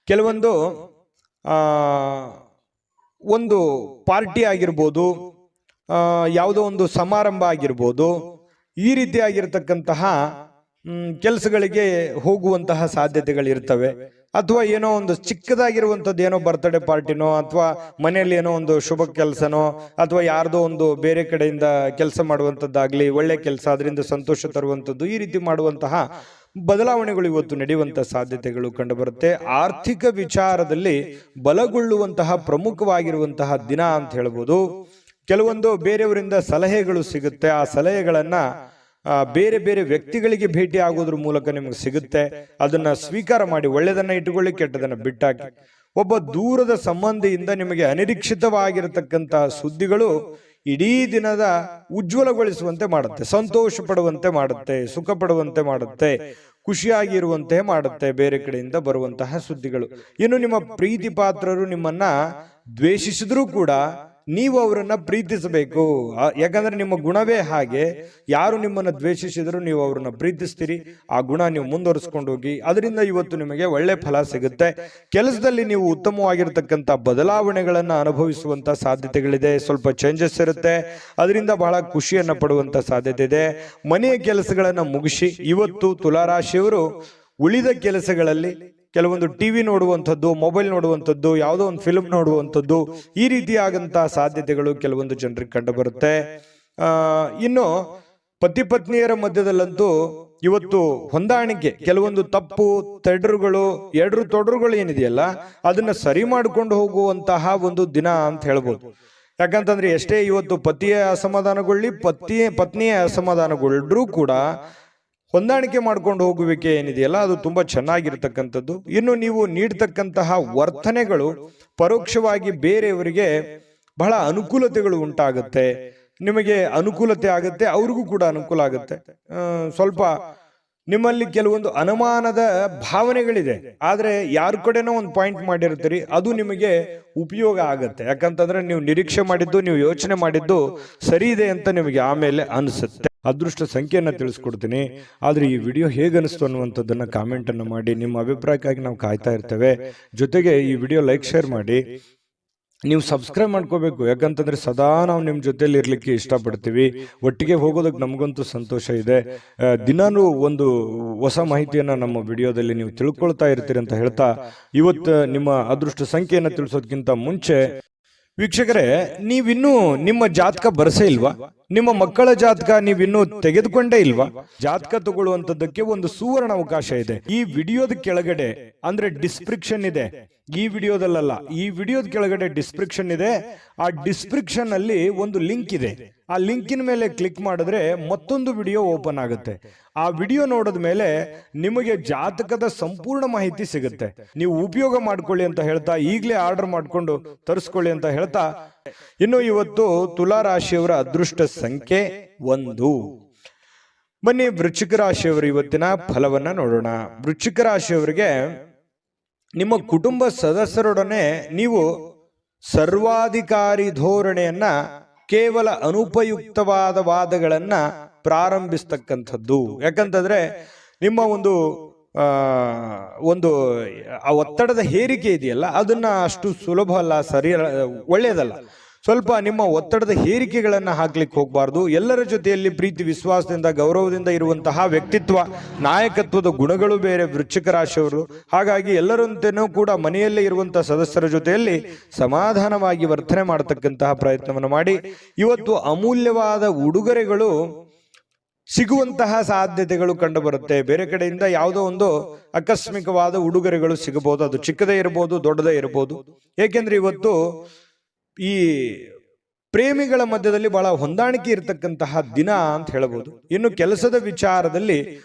ಕೆಲವೊಂದು ಒಂದು ಪಾರ್ಟಿ ಆಗಿರ್ಬೋದು, ಯಾವುದೋ ಒಂದು ಸಮಾರಂಭ ಆಗಿರ್ಬೋದು, ಈ ರೀತಿಯಾಗಿರ್ತಕ್ಕಂತಹ ಕೆಲಸಗಳಿಗೆ ಹೋಗುವಂತಹ ಸಾಧ್ಯತೆಗಳಿರ್ತವೆ. ಅಥವಾ ಏನೋ ಒಂದು ಚಿಕ್ಕದಾಗಿರುವಂಥದ್ದು, ಏನೋ ಬರ್ತ್ಡೇ ಪಾರ್ಟಿನೋ ಅಥವಾ ಮನೆಯಲ್ಲಿ ಏನೋ ಒಂದು ಶುಭ ಕೆಲಸನೋ ಅಥವಾ ಯಾರ್ದೋ ಒಂದು ಬೇರೆ ಕಡೆಯಿಂದ ಕೆಲಸ ಮಾಡುವಂಥದ್ದಾಗ್ಲಿ, ಒಳ್ಳೆ ಕೆಲಸ, ಅದರಿಂದ ಸಂತೋಷ ತರುವಂಥದ್ದು, ಈ ರೀತಿ ಮಾಡುವಂತಹ ಬದಲಾವಣೆಗಳು ಇವತ್ತು ನಡೆಯುವಂತಹ ಸಾಧ್ಯತೆಗಳು ಕಂಡುಬರುತ್ತೆ. ಆರ್ಥಿಕ ವಿಚಾರದಲ್ಲಿ ಬಲಗೊಳ್ಳುವಂತಹ ಪ್ರಮುಖವಾಗಿರುವಂತಹ ದಿನ ಅಂತ ಹೇಳ್ಬೋದು. ಕೆಲವೊಂದು ಬೇರೆಯವರಿಂದ ಸಲಹೆಗಳು ಸಿಗುತ್ತೆ. ಆ ಸಲಹೆಗಳನ್ನ ಬೇರೆ ಬೇರೆ ವ್ಯಕ್ತಿಗಳಿಗೆ ಭೇಟಿ ಆಗೋದ್ರ ಮೂಲಕ ನಿಮಗೆ ಸಿಗುತ್ತೆ. ಅದನ್ನ ಸ್ವೀಕಾರ ಮಾಡಿ, ಒಳ್ಳೆದನ್ನ ಇಟ್ಟುಕೊಳ್ಳಿ, ಕೆಟ್ಟದನ್ನ ಬಿಟ್ಟಾಕಿ. ಒಬ್ಬ ದೂರದ ಸಂಬಂಧಿಯಿಂದ ನಿಮಗೆ ಅನಿರೀಕ್ಷಿತವಾಗಿರತಕ್ಕಂತಹ ಸುದ್ದಿಗಳು ಇಡೀ ದಿನದ ಉಜ್ವಲಗೊಳಿಸುವಂತೆ ಮಾಡುತ್ತೆ, ಸಂತೋಷ ಪಡುವಂತೆ ಮಾಡುತ್ತೆ, ಸುಖ ಪಡುವಂತೆ ಮಾಡುತ್ತೆ, ಖುಷಿಯಾಗಿರುವಂತೆ ಮಾಡುತ್ತೆ ಬೇರೆ ಕಡೆಯಿಂದ ಬರುವಂತಹ ಸುದ್ದಿಗಳು. ಇನ್ನು ನಿಮ್ಮ ಪ್ರೀತಿ ಪಾತ್ರರು ನಿಮ್ಮನ್ನ ದ್ವೇಷಿಸಿದ್ರೂ ಕೂಡ ನೀವು ಅವರನ್ನ ಪ್ರೀತಿಸಬೇಕು. ಯಾಕಂದ್ರೆ ನಿಮ್ಮ ಗುಣವೇ ಹಾಗೆ. ಯಾರು ನಿಮ್ಮನ್ನ ದ್ವೇಷಿಸಿದ್ರು ನೀವು ಅವ್ರನ್ನ ಪ್ರೀತಿಸ್ತೀರಿ. ಆ ಗುಣ ನೀವು ಮುಂದುವರಿಸ್ಕೊಂಡು ಹೋಗಿ, ಅದರಿಂದ ಇವತ್ತು ನಿಮಗೆ ಒಳ್ಳೆ ಫಲ ಸಿಗುತ್ತೆ. ಕೆಲಸದಲ್ಲಿ ನೀವು ಉತ್ತಮವಾಗಿರ್ತಕ್ಕಂಥ ಬದಲಾವಣೆಗಳನ್ನ ಅನುಭವಿಸುವಂತ ಸಾಧ್ಯತೆಗಳಿದೆ. ಸ್ವಲ್ಪ ಚೇಂಜಸ್ ಇರುತ್ತೆ, ಅದರಿಂದ ಬಹಳ ಖುಷಿಯನ್ನ ಪಡುವಂತ ಸಾಧ್ಯತೆ ಇದೆ. ಮನೆಯ ಕೆಲಸಗಳನ್ನ ಮುಗಿಸಿ ಇವತ್ತು ತುಲಾರಾಶಿಯವರು ಉಳಿದ ಕೆಲಸಗಳಲ್ಲಿ ಕೆಲವೊಂದು ಟಿವಿ ನೋಡುವಂಥದ್ದು, ಮೊಬೈಲ್ ನೋಡುವಂಥದ್ದು, ಯಾವುದೋ ಒಂದು ಫಿಲ್ಮ್ ನೋಡುವಂಥದ್ದು, ಈ ರೀತಿಯಾದಂತಹ ಸಾಧ್ಯತೆಗಳು ಕೆಲವೊಂದು ಜನರಿಗೆ ಕಂಡು ಬರುತ್ತೆ. ಇನ್ನು ಪತಿ ಪತ್ನಿಯರ ಮಧ್ಯದಲ್ಲಂತೂ ಇವತ್ತು ಹೊಂದಾಣಿಕೆ, ಕೆಲವೊಂದು ತಪ್ಪು ತೊಡರುಗಳು ಏನಿದೆಯಲ್ಲ ಅದನ್ನ ಸರಿ ಮಾಡಿಕೊಂಡು ಹೋಗುವಂತಹ ಒಂದು ದಿನ ಅಂತ ಹೇಳ್ಬೋದು. ಯಾಕಂತಂದ್ರೆ ಎಷ್ಟೇ ಇವತ್ತು ಪತಿಯ ಅಸಮಾಧಾನಗೊಳ್ಳಿ ಪತ್ನಿಯ ಅಸಮಾಧಾನಗೊಳ್ಳರೂ ಕೂಡ ಹೊಂದಾಣಿಕೆ ಮಾಡ್ಕೊಂಡು ಹೋಗುವಿಕೆ ಏನಿದೆಯಲ್ಲ ಅದು ತುಂಬಾ ಚೆನ್ನಾಗಿರ್ತಕ್ಕಂಥದ್ದು. ಇನ್ನು ನೀವು ನೀಡ್ತಕ್ಕಂತಹ ವರ್ತನೆಗಳು ಪರೋಕ್ಷವಾಗಿ ಬೇರೆಯವರಿಗೆ ಬಹಳ ಅನುಕೂಲತೆಗಳು ಉಂಟಾಗುತ್ತೆ, ನಿಮಗೆ ಅನುಕೂಲತೆ ಆಗುತ್ತೆ, ಅವ್ರಿಗೂ ಕೂಡ ಅನುಕೂಲ ಆಗುತ್ತೆ. ಸ್ವಲ್ಪ ನಿಮ್ಮಲ್ಲಿ ಕೆಲವೊಂದು ಅನುಮಾನದ ಭಾವನೆಗಳಿದೆ, ಆದ್ರೆ ಯಾರ ಕಡೆನೋ ಒಂದು ಪಾಯಿಂಟ್ ಮಾಡಿರ್ತೀರಿ, ಅದು ನಿಮಗೆ ಉಪಯೋಗ ಆಗತ್ತೆ. ಯಾಕಂತಂದ್ರೆ ನೀವು ನಿರೀಕ್ಷೆ ಮಾಡಿದ್ದು, ನೀವು ಯೋಚನೆ ಮಾಡಿದ್ದು ಸರಿ ಇದೆ ಅಂತ ನಿಮಗೆ ಆಮೇಲೆ ಅನಿಸುತ್ತೆ. ಅದೃಷ್ಟ ಸಂಖ್ಯೆಯನ್ನ ತಿಳಿಸ್ಕೊಡ್ತೀನಿ, ಆದ್ರೆ ಈ ವಿಡಿಯೋ ಹೇಗನಿಸ್ತು ಅನ್ನುವಂಥದ್ದನ್ನ ಕಾಮೆಂಟ್ ಅನ್ನು ಮಾಡಿ. ನಿಮ್ಮ ಅಭಿಪ್ರಾಯಕ್ಕಾಗಿ ನಾವು ಕಾಯ್ತಾ ಇರ್ತೇವೆ. ಜೊತೆಗೆ ಈ ವಿಡಿಯೋ ಲೈಕ್ ಶೇರ್ ಮಾಡಿ, ನೀವು ಸಬ್ಸ್ಕ್ರೈಬ್ ಮಾಡ್ಕೋಬೇಕು. ಯಾಕಂತಂದ್ರೆ ಸದಾ ನಾವು ನಿಮ್ಮ ಜೊತೆಲಿ ಇರ್ಲಿಕ್ಕೆ ಇಷ್ಟಪಡ್ತೀವಿ. ಒಟ್ಟಿಗೆ ಹೋಗೋದಕ್ಕೆ ನಮಗಂತೂ ಸಂತೋಷ ಇದೆ. ದಿನಾನು ಒಂದು ಹೊಸ ಮಾಹಿತಿಯನ್ನ ನಮ್ಮ ವಿಡಿಯೋದಲ್ಲಿ ನೀವು ತಿಳ್ಕೊಳ್ತಾ ಇರ್ತೀರಿ ಅಂತ ಹೇಳ್ತಾ, ಇವತ್ತು ನಿಮ್ಮ ಅದೃಷ್ಟ ಸಂಖ್ಯೆಯನ್ನ ತಿಳಿಸೋದಕ್ಕಿಂತ ಮುಂಚೆ ವೀಕ್ಷಕರೇ, ನೀವಿನ್ನೂ ನಿಮ್ಮ ಜಾತಕ ಬರಸೇ ಇಲ್ವಾ? ನಿಮ್ಮ ಮಕ್ಕಳ ಜಾತಕ ನೀವಿನ್ನೂ ತೆಗೆದುಕೊಂಡೇ ಇಲ್ವಾ? ಜಾತಕ ತಗೊಳ್ಳುವಂತದ್ದಕ್ಕೆ ಒಂದು ಸುವರ್ಣ ಅವಕಾಶ ಇದೆ. ಈ ವಿಡಿಯೋದ ಕೆಳಗಡೆ ಅಂದ್ರೆ ಡಿಸ್ಕ್ರಿಪ್ಷನ್ ಇದೆ, ಈ ವಿಡಿಯೋದಲ್ಲ, ಈ ವಿಡಿಯೋದ ಕೆಳಗಡೆ ಡಿಸ್ಕ್ರಿಪ್ಷನ್ ಇದೆ. ಆ ಡಿಸ್ಕ್ರಿಪ್ಷನ್ ಅಲ್ಲಿ ಒಂದು ಲಿಂಕ್ ಇದೆ. ಆ ಲಿಂಕಿನ ಮೇಲೆ ಕ್ಲಿಕ್ ಮಾಡಿದ್ರೆ ಮತ್ತೊಂದು ವಿಡಿಯೋ ಓಪನ್ ಆಗುತ್ತೆ. ಆ ವಿಡಿಯೋ ನೋಡಿದ ಮೇಲೆ ನಿಮಗೆ ಜಾತಕದ ಸಂಪೂರ್ಣ ಮಾಹಿತಿ ಸಿಗುತ್ತೆ. ನೀವು ಉಪಯೋಗ ಮಾಡ್ಕೊಳ್ಳಿ ಅಂತ ಹೇಳ್ತಾ, ಈಗಲೇ ಆರ್ಡರ್ ಮಾಡ್ಕೊಂಡು ತರಿಸ್ಕೊಳ್ಳಿ ಅಂತ ಹೇಳ್ತಾ, ಇನ್ನು ಇವತ್ತು ತುಲಾ ರಾಶಿಯವರ ಅದೃಷ್ಟ ಸಂಖ್ಯೆ 1. ಬನ್ನಿ ವೃಶ್ಚಿಕ ರಾಶಿಯವರ ಇವತ್ತಿನ ಫಲವನ್ನ ನೋಡೋಣ. ವೃಶ್ಚಿಕ ರಾಶಿಯವರಿಗೆ ನಿಮ್ಮ ಕುಟುಂಬ ಸದಸ್ಯರೊಡನೆ ನೀವು ಸರ್ವಾಧಿಕಾರಿ ಧೋರಣೆಯನ್ನ, ಕೇವಲ ಅನುಪಯುಕ್ತವಾದ ವಾದಗಳನ್ನ ಪ್ರಾರಂಭಿಸ್ತಕ್ಕಂಥದ್ದು. ಯಾಕಂತಂದ್ರೆ ನಿಮ್ಮ ಒಂದು ಆ ಒತ್ತಡದ ಹೇರಿಕೆ ಇದೆಯಲ್ಲ, ಅದನ್ನ ಅಷ್ಟು ಸುಲಭ ಅಲ್ಲ, ಸರಿ ಒಳ್ಳೆಯದಲ್ಲ. ಸ್ವಲ್ಪ ನಿಮ್ಮ ಒತ್ತಡದ ಹೇರಿಕೆಗಳನ್ನ ಹಾಕ್ಲಿಕ್ಕೆ ಹೋಗಬಾರ್ದು. ಎಲ್ಲರ ಜೊತೆಯಲ್ಲಿ ಪ್ರೀತಿ ವಿಶ್ವಾಸದಿಂದ ಗೌರವದಿಂದ ಇರುವಂತಹ ವ್ಯಕ್ತಿತ್ವ, ನಾಯಕತ್ವದ ಗುಣಗಳು ಬೇರೆ ವೃಶ್ಚಿಕ ರಾಶಿಯವರು. ಹಾಗಾಗಿ ಎಲ್ಲರಂತೆನೂ ಕೂಡ ಮನೆಯಲ್ಲೇ ಇರುವಂತಹ ಸದಸ್ಯರ ಜೊತೆಯಲ್ಲಿ ಸಮಾಧಾನವಾಗಿ ವರ್ತನೆ ಮಾಡತಕ್ಕಂತಹ ಪ್ರಯತ್ನವನ್ನು ಮಾಡಿ. ಇವತ್ತು ಅಮೂಲ್ಯವಾದ ಉಡುಗೊರೆಗಳು ಸಿಗುವಂತಹ ಸಾಧ್ಯತೆಗಳು ಕಂಡು ಬರುತ್ತೆ. ಬೇರೆ ಕಡೆಯಿಂದ ಯಾವುದೋ ಒಂದು ಆಕಸ್ಮಿಕವಾದ ಉಡುಗೊರೆಗಳು ಸಿಗಬಹುದು. ಅದು ಚಿಕ್ಕದೇ ಇರಬಹುದು, ದೊಡ್ಡದೇ ಇರಬಹುದು. ಏಕೆಂದ್ರೆ ಇವತ್ತು ಈ ಪ್ರೇಮಿಗಳ ಮಧ್ಯದಲ್ಲಿ ಬಹಳ ಹೊಂದಾಣಿಕೆ ಇರತಕ್ಕಂತಹ ದಿನ ಅಂತ ಹೇಳಬಹುದು. ಇನ್ನು ಕೆಲಸದ ವಿಚಾರದಲ್ಲಿ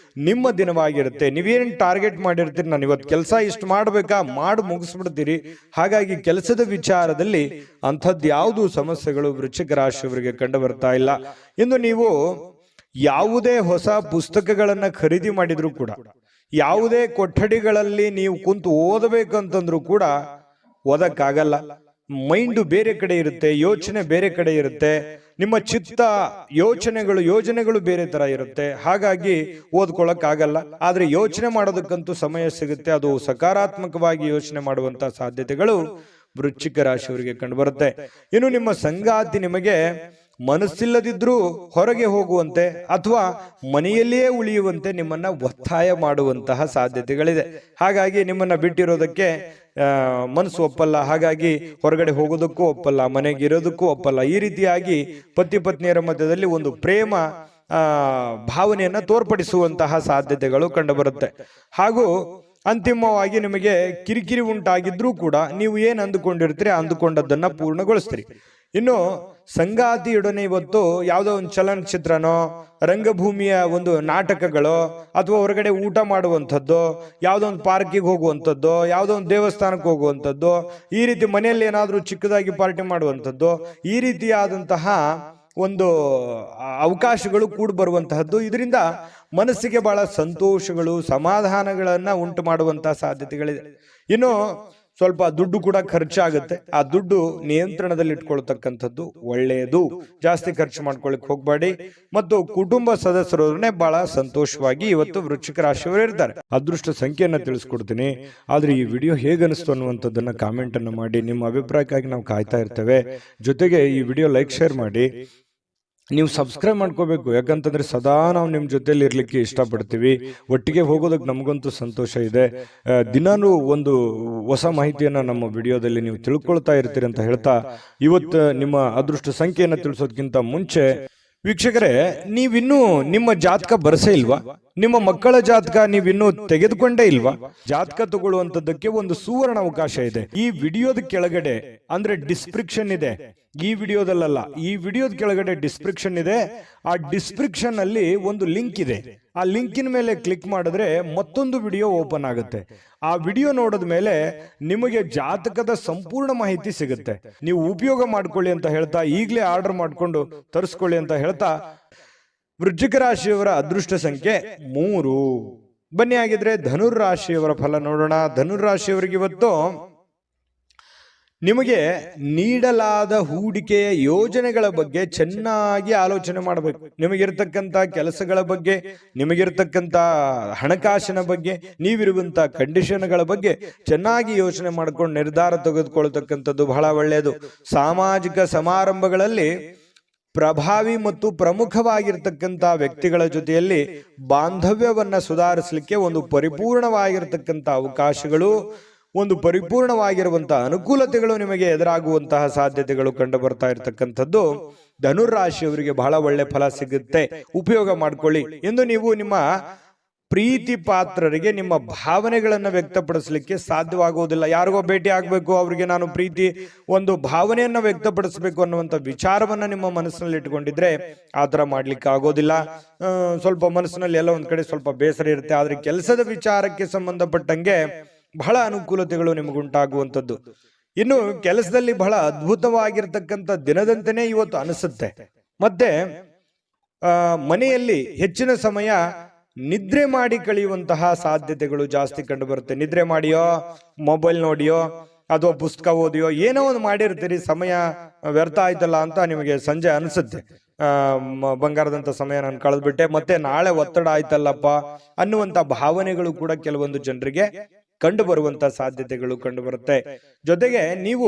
ನಿಮ್ಮ ದಿನವಾಗಿರುತ್ತೆ. ನೀವೇನು ಟಾರ್ಗೆಟ್ ಮಾಡಿರ್ತೀರಿ, ನಾನು ಇವತ್ತು ಕೆಲಸ ಇಷ್ಟು ಮಾಡ್ಬೇಕಾ, ಮಾಡಿ ಮುಗಿಸ್ಬಿಡ್ತೀರಿ. ಹಾಗಾಗಿ ಕೆಲಸದ ವಿಚಾರದಲ್ಲಿ ಅಂಥದ್ದು ಯಾವುದು ಸಮಸ್ಯೆಗಳು ವೃಶ್ಚಿಕ ರಾಶಿಯವರಿಗೆ ಕಂಡು ಬರ್ತಾ ಇಲ್ಲ. ಇನ್ನು ನೀವು ಯಾವುದೇ ಹೊಸ ಪುಸ್ತಕಗಳನ್ನ ಖರೀದಿ ಮಾಡಿದ್ರು ಕೂಡ, ಯಾವುದೇ ಕೊಠಡಿಗಳಲ್ಲಿ ನೀವು ಕುಂತು ಓದಬೇಕಂತಂದ್ರೂ ಕೂಡ ಓದಕ್ಕಾಗಲ್ಲ. ಮೈಂಡು ಬೇರೆ ಕಡೆ ಇರುತ್ತೆ, ಯೋಚನೆ ಬೇರೆ ಕಡೆ ಇರುತ್ತೆ, ನಿಮ್ಮ ಚಿತ್ತ ಯೋಜನೆಗಳು ಬೇರೆ ತರ ಇರುತ್ತೆ. ಹಾಗಾಗಿ ಓದ್ಕೊಳಕ್ ಆಗಲ್ಲ. ಆದ್ರೆ ಯೋಚನೆ ಮಾಡೋದಕ್ಕಂತೂ ಸಮಯ ಸಿಗುತ್ತೆ. ಅದು ಸಕಾರಾತ್ಮಕವಾಗಿ ಯೋಚನೆ ಮಾಡುವಂತ ಸಾಧ್ಯತೆಗಳು ವೃಶ್ಚಿಕ ರಾಶಿಯವರಿಗೆ ಕಂಡು ಬರುತ್ತೆ. ಇನ್ನು ನಿಮ್ಮ ಸಂಗಾತಿ ನಿಮಗೆ ಮನಸ್ಸಿಲ್ಲದಿದ್ರೂ ಹೊರಗೆ ಹೋಗುವಂತೆ ಅಥವಾ ಮನೆಯಲ್ಲಿಯೇ ಉಳಿಯುವಂತೆ ನಿಮ್ಮನ್ನ ಒತ್ತಾಯ ಮಾಡುವಂತಹ ಸಾಧ್ಯತೆಗಳಿದೆ. ಹಾಗಾಗಿ ನಿಮ್ಮನ್ನ ಬಿಟ್ಟಿರೋದಕ್ಕೆ ಮನಸ್ಸು ಒಪ್ಪಲ್ಲ. ಹಾಗಾಗಿ ಹೊರಗಡೆ ಹೋಗೋದಕ್ಕೂ ಒಪ್ಪಲ್ಲ, ಮನೆಗೆ ಇರೋದಕ್ಕೂ ಒಪ್ಪಲ್ಲ. ಈ ರೀತಿಯಾಗಿ ಪತಿ ಪತ್ನಿಯರ ಮಧ್ಯದಲ್ಲಿ ಒಂದು ಪ್ರೇಮ ಭಾವನೆಯನ್ನ ತೋರ್ಪಡಿಸುವಂತಹ ಸಾಧ್ಯತೆಗಳು ಕಂಡುಬರುತ್ತೆ. ಹಾಗೂ ಅಂತಿಮವಾಗಿ ನಿಮಗೆ ಕಿರಿಕಿರಿ ಉಂಟಾಗಿದ್ರೂ ಕೂಡ ನೀವು ಏನ್ ಅಂದುಕೊಂಡಿರ್ತೀರಿ ಅಂದುಕೊಂಡದ್ದನ್ನ ಪೂರ್ಣಗೊಳಿಸ್ತೀರಿ. ಇನ್ನು ಸಂಗಾತಿಯೊಡನೆ ಇವತ್ತು ಯಾವುದೋ ಒಂದು ಚಲನಚಿತ್ರನೋ, ರಂಗಭೂಮಿಯ ಒಂದು ನಾಟಕಗಳು, ಅಥವಾ ಹೊರಗಡೆ ಊಟ ಮಾಡುವಂಥದ್ದು, ಯಾವುದೋ ಒಂದು ಪಾರ್ಕಿಗೆ ಹೋಗುವಂಥದ್ದು, ಯಾವುದೋ ಒಂದು ದೇವಸ್ಥಾನಕ್ಕೆ ಹೋಗುವಂಥದ್ದು, ಈ ರೀತಿ ಮನೆಯಲ್ಲಿ ಏನಾದರೂ ಚಿಕ್ಕದಾಗಿ ಪಾರ್ಟಿ ಮಾಡುವಂಥದ್ದು, ಈ ರೀತಿಯಾದಂತಹ ಒಂದು ಅವಕಾಶಗಳು ಕೂಡ ಬರುವಂತಹದ್ದು. ಇದರಿಂದ ಮನಸ್ಸಿಗೆ ಬಹಳ ಸಂತೋಷಗಳು, ಸಮಾಧಾನಗಳನ್ನ ಉಂಟು ಮಾಡುವಂತಹ ಸಾಧ್ಯತೆಗಳಿದೆ. ಇನ್ನು ಸ್ವಲ್ಪ ದುಡ್ಡು ಕೂಡ ಖರ್ಚಾಗುತ್ತೆ. ಆ ದುಡ್ಡು ನಿಯಂತ್ರಣದಲ್ಲಿ ಇಟ್ಕೊಳ್ತಕ್ಕಂಥದ್ದು ಒಳ್ಳೆಯದು. ಜಾಸ್ತಿ ಖರ್ಚು ಮಾಡ್ಕೊಳ್ಳಿಕ್ ಹೋಗ್ಬೇಡಿ. ಮತ್ತು ಕುಟುಂಬ ಸದಸ್ಯರೊಡನೆ ಬಹಳ ಸಂತೋಷವಾಗಿ ಇವತ್ತು ವೃಶ್ಚಿಕ ರಾಶಿಯವರು ಇರ್ತಾರೆ. ಅದೃಷ್ಟ ಸಂಖ್ಯೆಯನ್ನ ತಿಳಿಸ್ಕೊಡ್ತೀನಿ, ಆದ್ರೆ ಈ ವಿಡಿಯೋ ಹೇಗನಿಸ್ತು ಅನ್ನುವಂಥದ್ದನ್ನ ಕಾಮೆಂಟ್ ಅನ್ನು ಮಾಡಿ. ನಿಮ್ಮ ಅಭಿಪ್ರಾಯಕ್ಕಾಗಿ ನಾವು ಕಾಯ್ತಾ ಇರ್ತೇವೆ. ಜೊತೆಗೆ ಈ ವಿಡಿಯೋ ಲೈಕ್ ಶೇರ್ ಮಾಡಿ, ನೀವು ಸಬ್ಸ್ಕ್ರೈಬ್ ಮಾಡ್ಕೋಬೇಕು. ಯಾಕಂತಂದ್ರೆ ಸದಾ ನಾವು ನಿಮ್ಮ ಜೊತೆಲಿ ಇರ್ಲಿಕ್ಕೆ ಇಷ್ಟಪಡ್ತೀವಿ. ಒಟ್ಟಿಗೆ ಹೋಗೋದಕ್ಕೆ ನಮಗಂತೂ ಸಂತೋಷ ಇದೆ. ದಿನಾನು ಒಂದು ಹೊಸ ಮಾಹಿತಿಯನ್ನ ನಮ್ಮ ವಿಡಿಯೋದಲ್ಲಿ ನೀವು ತಿಳ್ಕೊಳ್ತಾ ಇರ್ತೀರಿ ಅಂತ ಹೇಳ್ತಾ, ಇವತ್ತು ನಿಮ್ಮ ಅದೃಷ್ಟ ಸಂಖ್ಯೆಯನ್ನ ತಿಳಿಸೋದಕ್ಕಿಂತ ಮುಂಚೆ ವೀಕ್ಷಕರೇ, ನೀವಿನ್ನೂ ನಿಮ್ಮ ಜಾತಕ ಬರಸೇ ಇಲ್ವಾ? ನಿಮ್ಮ ಮಕ್ಕಳ ಜಾತಕ ನೀವಿನ್ನೂ ತೆಗೆದುಕೊಂಡೇ ಇಲ್ವಾ? ಜಾತಕ ತಗೊಳ್ಳುವಂತದ್ದಕ್ಕೆ ಒಂದು ಸುವರ್ಣ ಅವಕಾಶ ಇದೆ. ಈ ವಿಡಿಯೋದ ಕೆಳಗಡೆ ಅಂದ್ರೆ ಡಿಸ್ಕ್ರಿಪ್ಷನ್ ಇದೆ, ಈ ವಿಡಿಯೋದಲ್ಲ, ಈ ವಿಡಿಯೋದ ಕೆಳಗಡೆ ಡಿಸ್ಕ್ರಿಪ್ಷನ್ ಇದೆ. ಆ ಡಿಸ್ಕ್ರಿಪ್ಷನ್ ಅಲ್ಲಿ ಒಂದು ಲಿಂಕ್ ಇದೆ. ಆ ಲಿಂಕಿನ ಮೇಲೆ ಕ್ಲಿಕ್ ಮಾಡಿದ್ರೆ ಮತ್ತೊಂದು ವಿಡಿಯೋ ಓಪನ್ ಆಗುತ್ತೆ. ಆ ವಿಡಿಯೋ ನೋಡಿದ ಮೇಲೆ ನಿಮಗೆ ಜಾತಕದ ಸಂಪೂರ್ಣ ಮಾಹಿತಿ ಸಿಗುತ್ತೆ. ನೀವು ಉಪಯೋಗ ಮಾಡ್ಕೊಳ್ಳಿ ಅಂತ ಹೇಳ್ತಾ, ಈಗಲೇ ಆರ್ಡರ್ ಮಾಡ್ಕೊಂಡು ತರಿಸ್ಕೊಳ್ಳಿ ಅಂತ ಹೇಳ್ತಾ, ವೃಶ್ಚಿಕ ರಾಶಿಯವರ ಅದೃಷ್ಟ ಸಂಖ್ಯೆ 3. ಬನ್ನಿ ಆಗಿದ್ರೆ ಧನುರ್ ರಾಶಿಯವರ ಫಲ ನೋಡೋಣ. ಧನುರ್ ರಾಶಿಯವರಿಗೆ ಇವತ್ತು ನಿಮಗೆ ನೀಡಲಾದ ಹೂಡಿಕೆಯ ಯೋಜನೆಗಳ ಬಗ್ಗೆ ಚೆನ್ನಾಗಿ ಆಲೋಚನೆ ಮಾಡಬೇಕು. ನಿಮಗಿರ್ತಕ್ಕಂಥ ಕೆಲಸಗಳ ಬಗ್ಗೆ, ನಿಮಗಿರ್ತಕ್ಕಂಥ ಹಣಕಾಸಿನ ಬಗ್ಗೆ, ನೀವಿರುವಂತ ಕಂಡೀಷನ್ಗಳ ಬಗ್ಗೆ ಚೆನ್ನಾಗಿ ಯೋಚನೆ ಮಾಡ್ಕೊಂಡು ನಿರ್ಧಾರ ತೆಗೆದುಕೊಳ್ತಕ್ಕಂಥದ್ದು ಬಹಳ ಒಳ್ಳೆಯದು. ಸಾಮಾಜಿಕ ಸಮಾರಂಭಗಳಲ್ಲಿ ಪ್ರಭಾವಿ ಮತ್ತು ಪ್ರಮುಖವಾಗಿರ್ತಕ್ಕಂಥ ವ್ಯಕ್ತಿಗಳ ಜೊತೆಯಲ್ಲಿ ಬಾಂಧವ್ಯವನ್ನ ಸುಧಾರಿಸಲಿಕ್ಕೆ ಒಂದು ಪರಿಪೂರ್ಣವಾಗಿರ್ತಕ್ಕಂಥ ಅವಕಾಶಗಳು, ಒಂದು ಪರಿಪೂರ್ಣವಾಗಿರುವಂತಹ ಅನುಕೂಲತೆಗಳು ನಿಮಗೆ ಎದುರಾಗುವಂತಹ ಸಾಧ್ಯತೆಗಳು ಕಂಡು ಬರ್ತಾ ಇರತಕ್ಕಂಥದ್ದು ಧನುರ್ ರಾಶಿಯವರಿಗೆ ಬಹಳ ಒಳ್ಳೆ ಫಲ ಸಿಗುತ್ತೆ. ಉಪಯೋಗ ಮಾಡ್ಕೊಳ್ಳಿ ಎಂದು ನೀವು ನಿಮ್ಮ ಪ್ರೀತಿ ಪಾತ್ರರಿಗೆ ನಿಮ್ಮ ಭಾವನೆಗಳನ್ನ ವ್ಯಕ್ತಪಡಿಸಲಿಕ್ಕೆ ಸಾಧ್ಯವಾಗುವುದಿಲ್ಲ. ಯಾರಿಗೋ ಭೇಟಿ ಆಗ್ಬೇಕು, ಅವ್ರಿಗೆ ನಾನು ಪ್ರೀತಿ ಒಂದು ಭಾವನೆಯನ್ನ ವ್ಯಕ್ತಪಡಿಸಬೇಕು ಅನ್ನುವಂಥ ವಿಚಾರವನ್ನ ನಿಮ್ಮ ಮನಸ್ಸಿನಲ್ಲಿ ಇಟ್ಕೊಂಡಿದ್ರೆ ಆ ಥರ ಮಾಡ್ಲಿಕ್ಕೆ ಆಗೋದಿಲ್ಲ. ಸ್ವಲ್ಪ ಮನಸ್ಸಿನಲ್ಲಿ ಎಲ್ಲ ಒಂದ್ ಕಡೆ ಸ್ವಲ್ಪ ಬೇಸರ ಇರುತ್ತೆ. ಆದ್ರೆ ಕೆಲಸದ ವಿಚಾರಕ್ಕೆ ಸಂಬಂಧಪಟ್ಟಂಗೆ ಬಹಳ ಅನುಕೂಲತೆಗಳು ನಿಮಗುಂಟಾಗುವಂಥದ್ದು. ಇನ್ನು ಕೆಲಸದಲ್ಲಿ ಬಹಳ ಅದ್ಭುತವಾಗಿರ್ತಕ್ಕಂಥ ದಿನದಂತೆಯೇ ಇವತ್ತು ಅನಿಸುತ್ತೆ. ಮತ್ತೆ ಮನೆಯಲ್ಲಿ ಹೆಚ್ಚಿನ ಸಮಯ ನಿದ್ರೆ ಮಾಡಿ ಕಳೆಯುವಂತಹ ಸಾಧ್ಯತೆಗಳು ಜಾಸ್ತಿ ಕಂಡು ಬರುತ್ತೆ. ನಿದ್ರೆ ಮಾಡಿಯೋ, ಮೊಬೈಲ್ ನೋಡಿಯೋ, ಅಥವಾ ಪುಸ್ತಕ ಓದಿಯೋ, ಏನೋ ಒಂದು ಮಾಡಿರ್ತೀರಿ, ಸಮಯ ವ್ಯರ್ಥ ಆಯ್ತಲ್ಲ ಅಂತ ನಿಮಗೆ ಸಂಜೆ ಅನಿಸುತ್ತೆ. ಬಂಗಾರದಂತ ಸಮಯ ನಾನು ಕಳೆದ್ಬಿಟ್ಟೆ, ಮತ್ತೆ ನಾಳೆ ಒತ್ತಡ ಆಯ್ತಲ್ಲಪ್ಪ ಅನ್ನುವಂತ ಭಾವನೆಗಳು ಕೂಡ ಕೆಲವೊಂದು ಜನರಿಗೆ ಕಂಡು ಬರುವಂತ ಸಾಧ್ಯತೆಗಳು ಕಂಡು ಬರುತ್ತೆ. ಜೊತೆಗೆ ನೀವು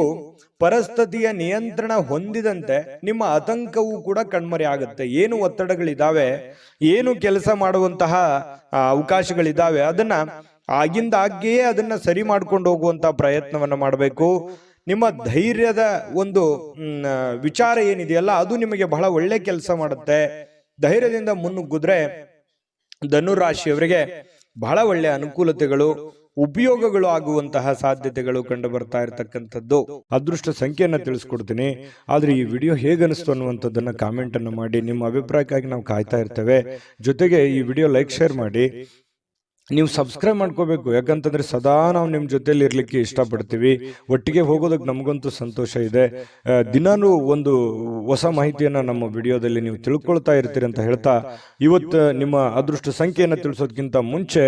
ಪರಿಸ್ಥಿತಿಯ ನಿಯಂತ್ರಣ ಹೊಂದಿದಂತೆ ನಿಮ್ಮ ಆತಂಕವೂ ಕೂಡ ಕಣ್ಮರೆ ಆಗುತ್ತೆ. ಏನು ಒತ್ತಡಗಳಿದಾವೆ, ಏನು ಕೆಲಸ ಮಾಡುವಂತಹ ಅವಕಾಶಗಳಿದಾವೆ, ಅದನ್ನ ಆಗಿಂದಾಗ್ಯೇ ಅದನ್ನ ಸರಿ ಮಾಡ್ಕೊಂಡು ಹೋಗುವಂತ ಪ್ರಯತ್ನವನ್ನ ಮಾಡಬೇಕು. ನಿಮ್ಮ ಧೈರ್ಯದ ಒಂದು ವಿಚಾರ ಏನಿದೆಯಲ್ಲ ಅದು ನಿಮಗೆ ಬಹಳ ಒಳ್ಳೆ ಕೆಲಸ ಮಾಡುತ್ತೆ. ಧೈರ್ಯದಿಂದ ಮುನ್ನುಗ್ಗಿದ್ರೆ ಧನುರ್ ರಾಶಿಯವರಿಗೆ ಬಹಳ ಒಳ್ಳೆ ಅನುಕೂಲತೆಗಳು, ಉಪಯೋಗಗಳು ಆಗುವಂತಹ ಸಾಧ್ಯತೆಗಳು ಕಂಡು ಬರ್ತಾ ಇರತಕ್ಕಂಥದ್ದು. ಅದೃಷ್ಟ ಸಂಖ್ಯೆಯನ್ನ ತಿಳಿಸ್ಕೊಡ್ತೀನಿ. ಆದ್ರೆ ಈ ವಿಡಿಯೋ ಹೇಗನಿಸ್ತು ಅನ್ನುವಂಥದ್ದನ್ನ ಕಾಮೆಂಟ್ ಅನ್ನು ಮಾಡಿ. ನಿಮ್ಮ ಅಭಿಪ್ರಾಯಕ್ಕಾಗಿ ನಾವು ಕಾಯ್ತಾ ಇರ್ತೇವೆ. ಜೊತೆಗೆ ಈ ವಿಡಿಯೋ ಲೈಕ್, ಶೇರ್ ಮಾಡಿ. ನೀವು ಸಬ್ಸ್ಕ್ರೈಬ್ ಮಾಡ್ಕೋಬೇಕು, ಯಾಕಂತಂದ್ರೆ ಸದಾ ನಾವು ನಿಮ್ಮ ಜೊತೆಲಿ ಇರ್ಲಿಕ್ಕೆ ಇಷ್ಟಪಡ್ತೀವಿ. ಒಟ್ಟಿಗೆ ಹೋಗೋದಕ್ಕೆ ನಮಗಂತೂ ಸಂತೋಷ ಇದೆ. ದಿನಾನು ಒಂದು ಹೊಸ ಮಾಹಿತಿಯನ್ನ ನಮ್ಮ ವಿಡಿಯೋದಲ್ಲಿ ನೀವು ತಿಳ್ಕೊಳ್ತಾ ಇರ್ತೀರಿ ಅಂತ ಹೇಳ್ತಾ, ಇವತ್ತು ನಿಮ್ಮ ಅದೃಷ್ಟ ಸಂಖ್ಯೆಯನ್ನ ತಿಳಿಸೋದಕ್ಕಿಂತ ಮುಂಚೆ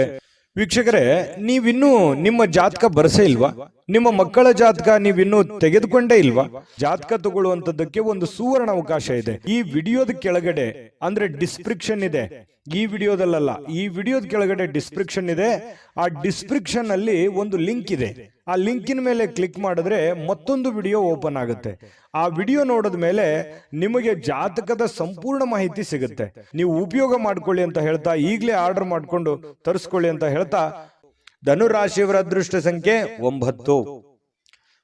ವೀಕ್ಷಕರೇ, ನೀವಿನ್ನೂ ನಿಮ್ಮ ಜಾತಕ ಬರಸೇ ಇಲ್ವಾ? ನಿಮ್ಮ ಮಕ್ಕಳ ಜಾತಕ ನೀವಿನ್ನೂ ತೆಗೆದುಕೊಂಡೇ ಇಲ್ವಾ? ಜಾತಕ ತಗೊಳ್ಳುವಂತದ್ದಕ್ಕೆ ಒಂದು ಸುವರ್ಣ ಅವಕಾಶ ಇದೆ. ಈ ವಿಡಿಯೋದ ಕೆಳಗಡೆ ಅಂದ್ರೆ ಡಿಸ್ಕ್ರಿಪ್ಷನ್ ಇದೆ, ಈ ವಿಡಿಯೋದಲ್ಲ, ಈ ವಿಡಿಯೋದ ಕೆಳಗಡೆ ಡಿಸ್ಕ್ರಿಪ್ಷನ್ ಇದೆ. ಆ ಡಿಸ್ಕ್ರಿಪ್ಷನ್ ಅಲ್ಲಿ ಒಂದು ಲಿಂಕ್ ಇದೆ. ಆ ಲಿಂಕಿನ ಮೇಲೆ ಕ್ಲಿಕ್ ಮಾಡಿದ್ರೆ ಮತ್ತೊಂದು ವಿಡಿಯೋ ಓಪನ್ ಆಗುತ್ತೆ. ಆ ವಿಡಿಯೋ ನೋಡಿದ ಮೇಲೆ ನಿಮಗೆ ಜಾತಕದ ಸಂಪೂರ್ಣ ಮಾಹಿತಿ ಸಿಗುತ್ತೆ. ನೀವು ಉಪಯೋಗ ಮಾಡ್ಕೊಳ್ಳಿ ಅಂತ ಹೇಳ್ತಾ, ಈಗಲೇ ಆರ್ಡರ್ ಮಾಡ್ಕೊಂಡು ತರಿಸ್ಕೊಳ್ಳಿ ಅಂತ ಹೇಳ್ತಾ, ಧನುರ್ ರಾಶಿಯವರ ಅದೃಷ್ಟ ಸಂಖ್ಯೆ 9.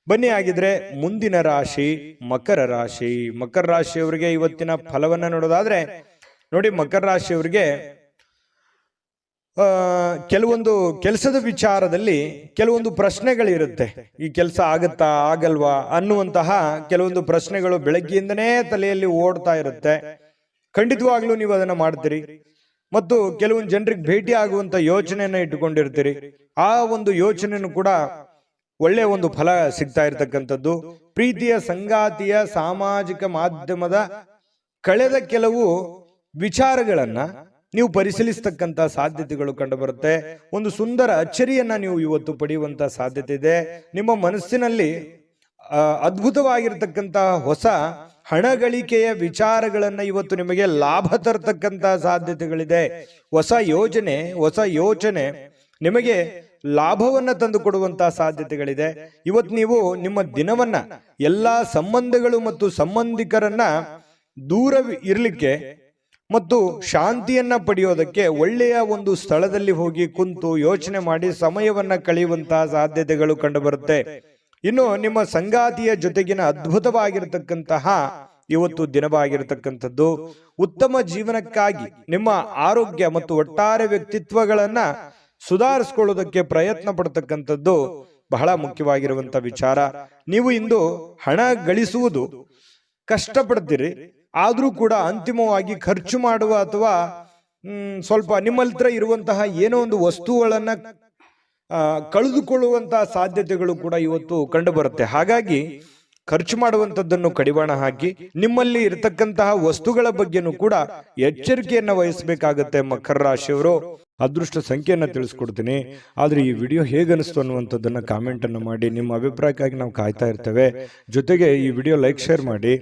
ಬನ್ನಿ ಆಗಿದ್ರೆ ಮುಂದಿನ ರಾಶಿ ಮಕರ ರಾಶಿ. ಮಕರ ರಾಶಿಯವರಿಗೆ ಇವತ್ತಿನ ಫಲವನ್ನ ನೋಡೋದಾದ್ರೆ ನೋಡಿ, ಮಕರ ರಾಶಿಯವರಿಗೆ ಕೆಲವೊಂದು ಕೆಲಸದ ವಿಚಾರದಲ್ಲಿ ಕೆಲವೊಂದು ಪ್ರಶ್ನೆಗಳಿರುತ್ತೆ. ಈ ಕೆಲಸ ಆಗತ್ತಾ ಆಗಲ್ವಾ ಅನ್ನುವಂತಹ ಕೆಲವೊಂದು ಪ್ರಶ್ನೆಗಳು ಬೆಳಗ್ಗೆಯಿಂದನೇ ತಲೆಯಲ್ಲಿ ಓಡ್ತಾ ಇರುತ್ತೆ. ಖಂಡಿತವಾಗ್ಲೂ ನೀವು ಅದನ್ನ ಮಾಡ್ತೀರಿ. ಮತ್ತು ಕೆಲವೊಂದು ಜನರಿಗೆ ಭೇಟಿ ಆಗುವಂತ ಯೋಚನೆಯನ್ನ ಇಟ್ಟುಕೊಂಡಿರ್ತೀರಿ. ಆ ಒಂದು ಯೋಚನೆಯನ್ನು ಕೂಡ ಒಳ್ಳೆಯ ಒಂದು ಫಲ ಸಿಗ್ತಾ ಇರ್ತಕ್ಕಂಥದ್ದು. ಪ್ರೀತಿಯ ಸಂಗಾತಿಯ ಸಾಮಾಜಿಕ ಮಾಧ್ಯಮದ ಕಳೆದ ಕೆಲವು ವಿಚಾರಗಳನ್ನ ನೀವು ಪರಿಶೀಲಿಸತಕ್ಕಂತ ಸಾಧ್ಯತೆಗಳು ಕಂಡು ಬರುತ್ತೆ. ಒಂದು ಸುಂದರ ಅಚ್ಚರಿಯನ್ನ ನೀವು ಇವತ್ತು ಪಡೆಯುವಂತ ಸಾಧ್ಯತೆ ಇದೆ. ನಿಮ್ಮ ಮನಸ್ಸಿನಲ್ಲಿ ಅದ್ಭುತವಾಗಿರ್ತಕ್ಕಂತಹ ಹೊಸ ಹಣ ಗಳಿಕೆಯ ವಿಚಾರಗಳನ್ನ ಇವತ್ತು ನಿಮಗೆ ಲಾಭ ತರತಕ್ಕಂತ ಸಾಧ್ಯತೆಗಳಿದೆ. ಹೊಸ ಯೋಚನೆ ನಿಮಗೆ ಲಾಭವನ್ನ ತಂದು ಕೊಡುವಂತಹ ಸಾಧ್ಯತೆಗಳಿದೆ. ಇವತ್ತು ನೀವು ನಿಮ್ಮ ದಿನವನ್ನ ಎಲ್ಲಾ ಸಂಬಂಧಗಳು ಮತ್ತು ಸಂಬಂಧಿಕರನ್ನ ದೂರ ಇರ್ಲಿಕ್ಕೆ ಮತ್ತು ಶಾಂತಿಯನ್ನ ಪಡೆಯೋದಕ್ಕೆ ಒಳ್ಳೆಯ ಒಂದು ಸ್ಥಳದಲ್ಲಿ ಹೋಗಿ ಕುಂತು ಯೋಚನೆ ಮಾಡಿ ಸಮಯವನ್ನ ಕಳೆಯುವಂತಹ ಸಾಧ್ಯತೆಗಳು ಕಂಡು ಬರುತ್ತೆ. ಇನ್ನು ನಿಮ್ಮ ಸಂಗಾತಿಯ ಜೊತೆಗಿನ ಅದ್ಭುತವಾಗಿರತಕ್ಕಂತಹ ಇವತ್ತು ದಿನವಾಗಿರತಕ್ಕಂಥದ್ದು. ಉತ್ತಮ ಜೀವನಕ್ಕಾಗಿ ನಿಮ್ಮ ಆರೋಗ್ಯ ಮತ್ತು ಒಟ್ಟಾರೆ ವ್ಯಕ್ತಿತ್ವಗಳನ್ನ ಸುಧಾರಿಸಿಕೊಳ್ಳೋದಕ್ಕೆ ಪ್ರಯತ್ನ ಪಡ್ತಕ್ಕಂಥದ್ದು ಬಹಳ ಮುಖ್ಯವಾಗಿರುವಂತ ವಿಚಾರ. ನೀವು ಇಂದು ಹಣ ಗಳಿಸುವುದು ಕಷ್ಟಪಡ್ತೀರಿ, ಆದ್ರೂ ಕೂಡ ಅಂತಿಮವಾಗಿ ಖರ್ಚು ಮಾಡುವ ಅಥವಾ ಸ್ವಲ್ಪ ನಿಮ್ಮ ಹತ್ರ ಇರುವಂತಹ ಏನೋ ಒಂದು ವಸ್ತುಗಳನ್ನ ಕಳೆದುಕೊಳ್ಳುವಂತಹ ಸಾಧ್ಯತೆಗಳು ಕೂಡ ಇವತ್ತು ಕಂಡು ಬರುತ್ತೆ. ಹಾಗಾಗಿ ಖರ್ಚು ಮಾಡುವಂತದ್ದನ್ನು ಕಡಿವಾಣ ಹಾಕಿ ನಿಮ್ಮಲ್ಲಿ ಇರತಕ್ಕಂತಹ ವಸ್ತುಗಳ ಬಗ್ಗೆನೂ ಕೂಡ ಎಚ್ಚರಿಕೆಯನ್ನ ವಹಿಸಬೇಕಾಗತ್ತೆ. ಮಕರ ರಾಶಿಯವರು ಅದೃಷ್ಟ ಸಂಖ್ಯೆಯನ್ನ ತಿಳಿಸ್ಕೊಡ್ತೀನಿ. ಆದ್ರೆ ಈ ವಿಡಿಯೋ ಹೇಗನಿಸ್ತು ಅನ್ನುವಂಥದ್ದನ್ನ ಕಾಮೆಂಟ್ ಅನ್ನು ಮಾಡಿ. ನಿಮ್ಮ ಅಭಿಪ್ರಾಯಕ್ಕಾಗಿ ನಾವು ಕಾಯ್ತಾ ಇರ್ತೇವೆ. ಜೊತೆಗೆ ಈ ವಿಡಿಯೋ ಲೈಕ್ ಶೇರ್ ಮಾಡಿ.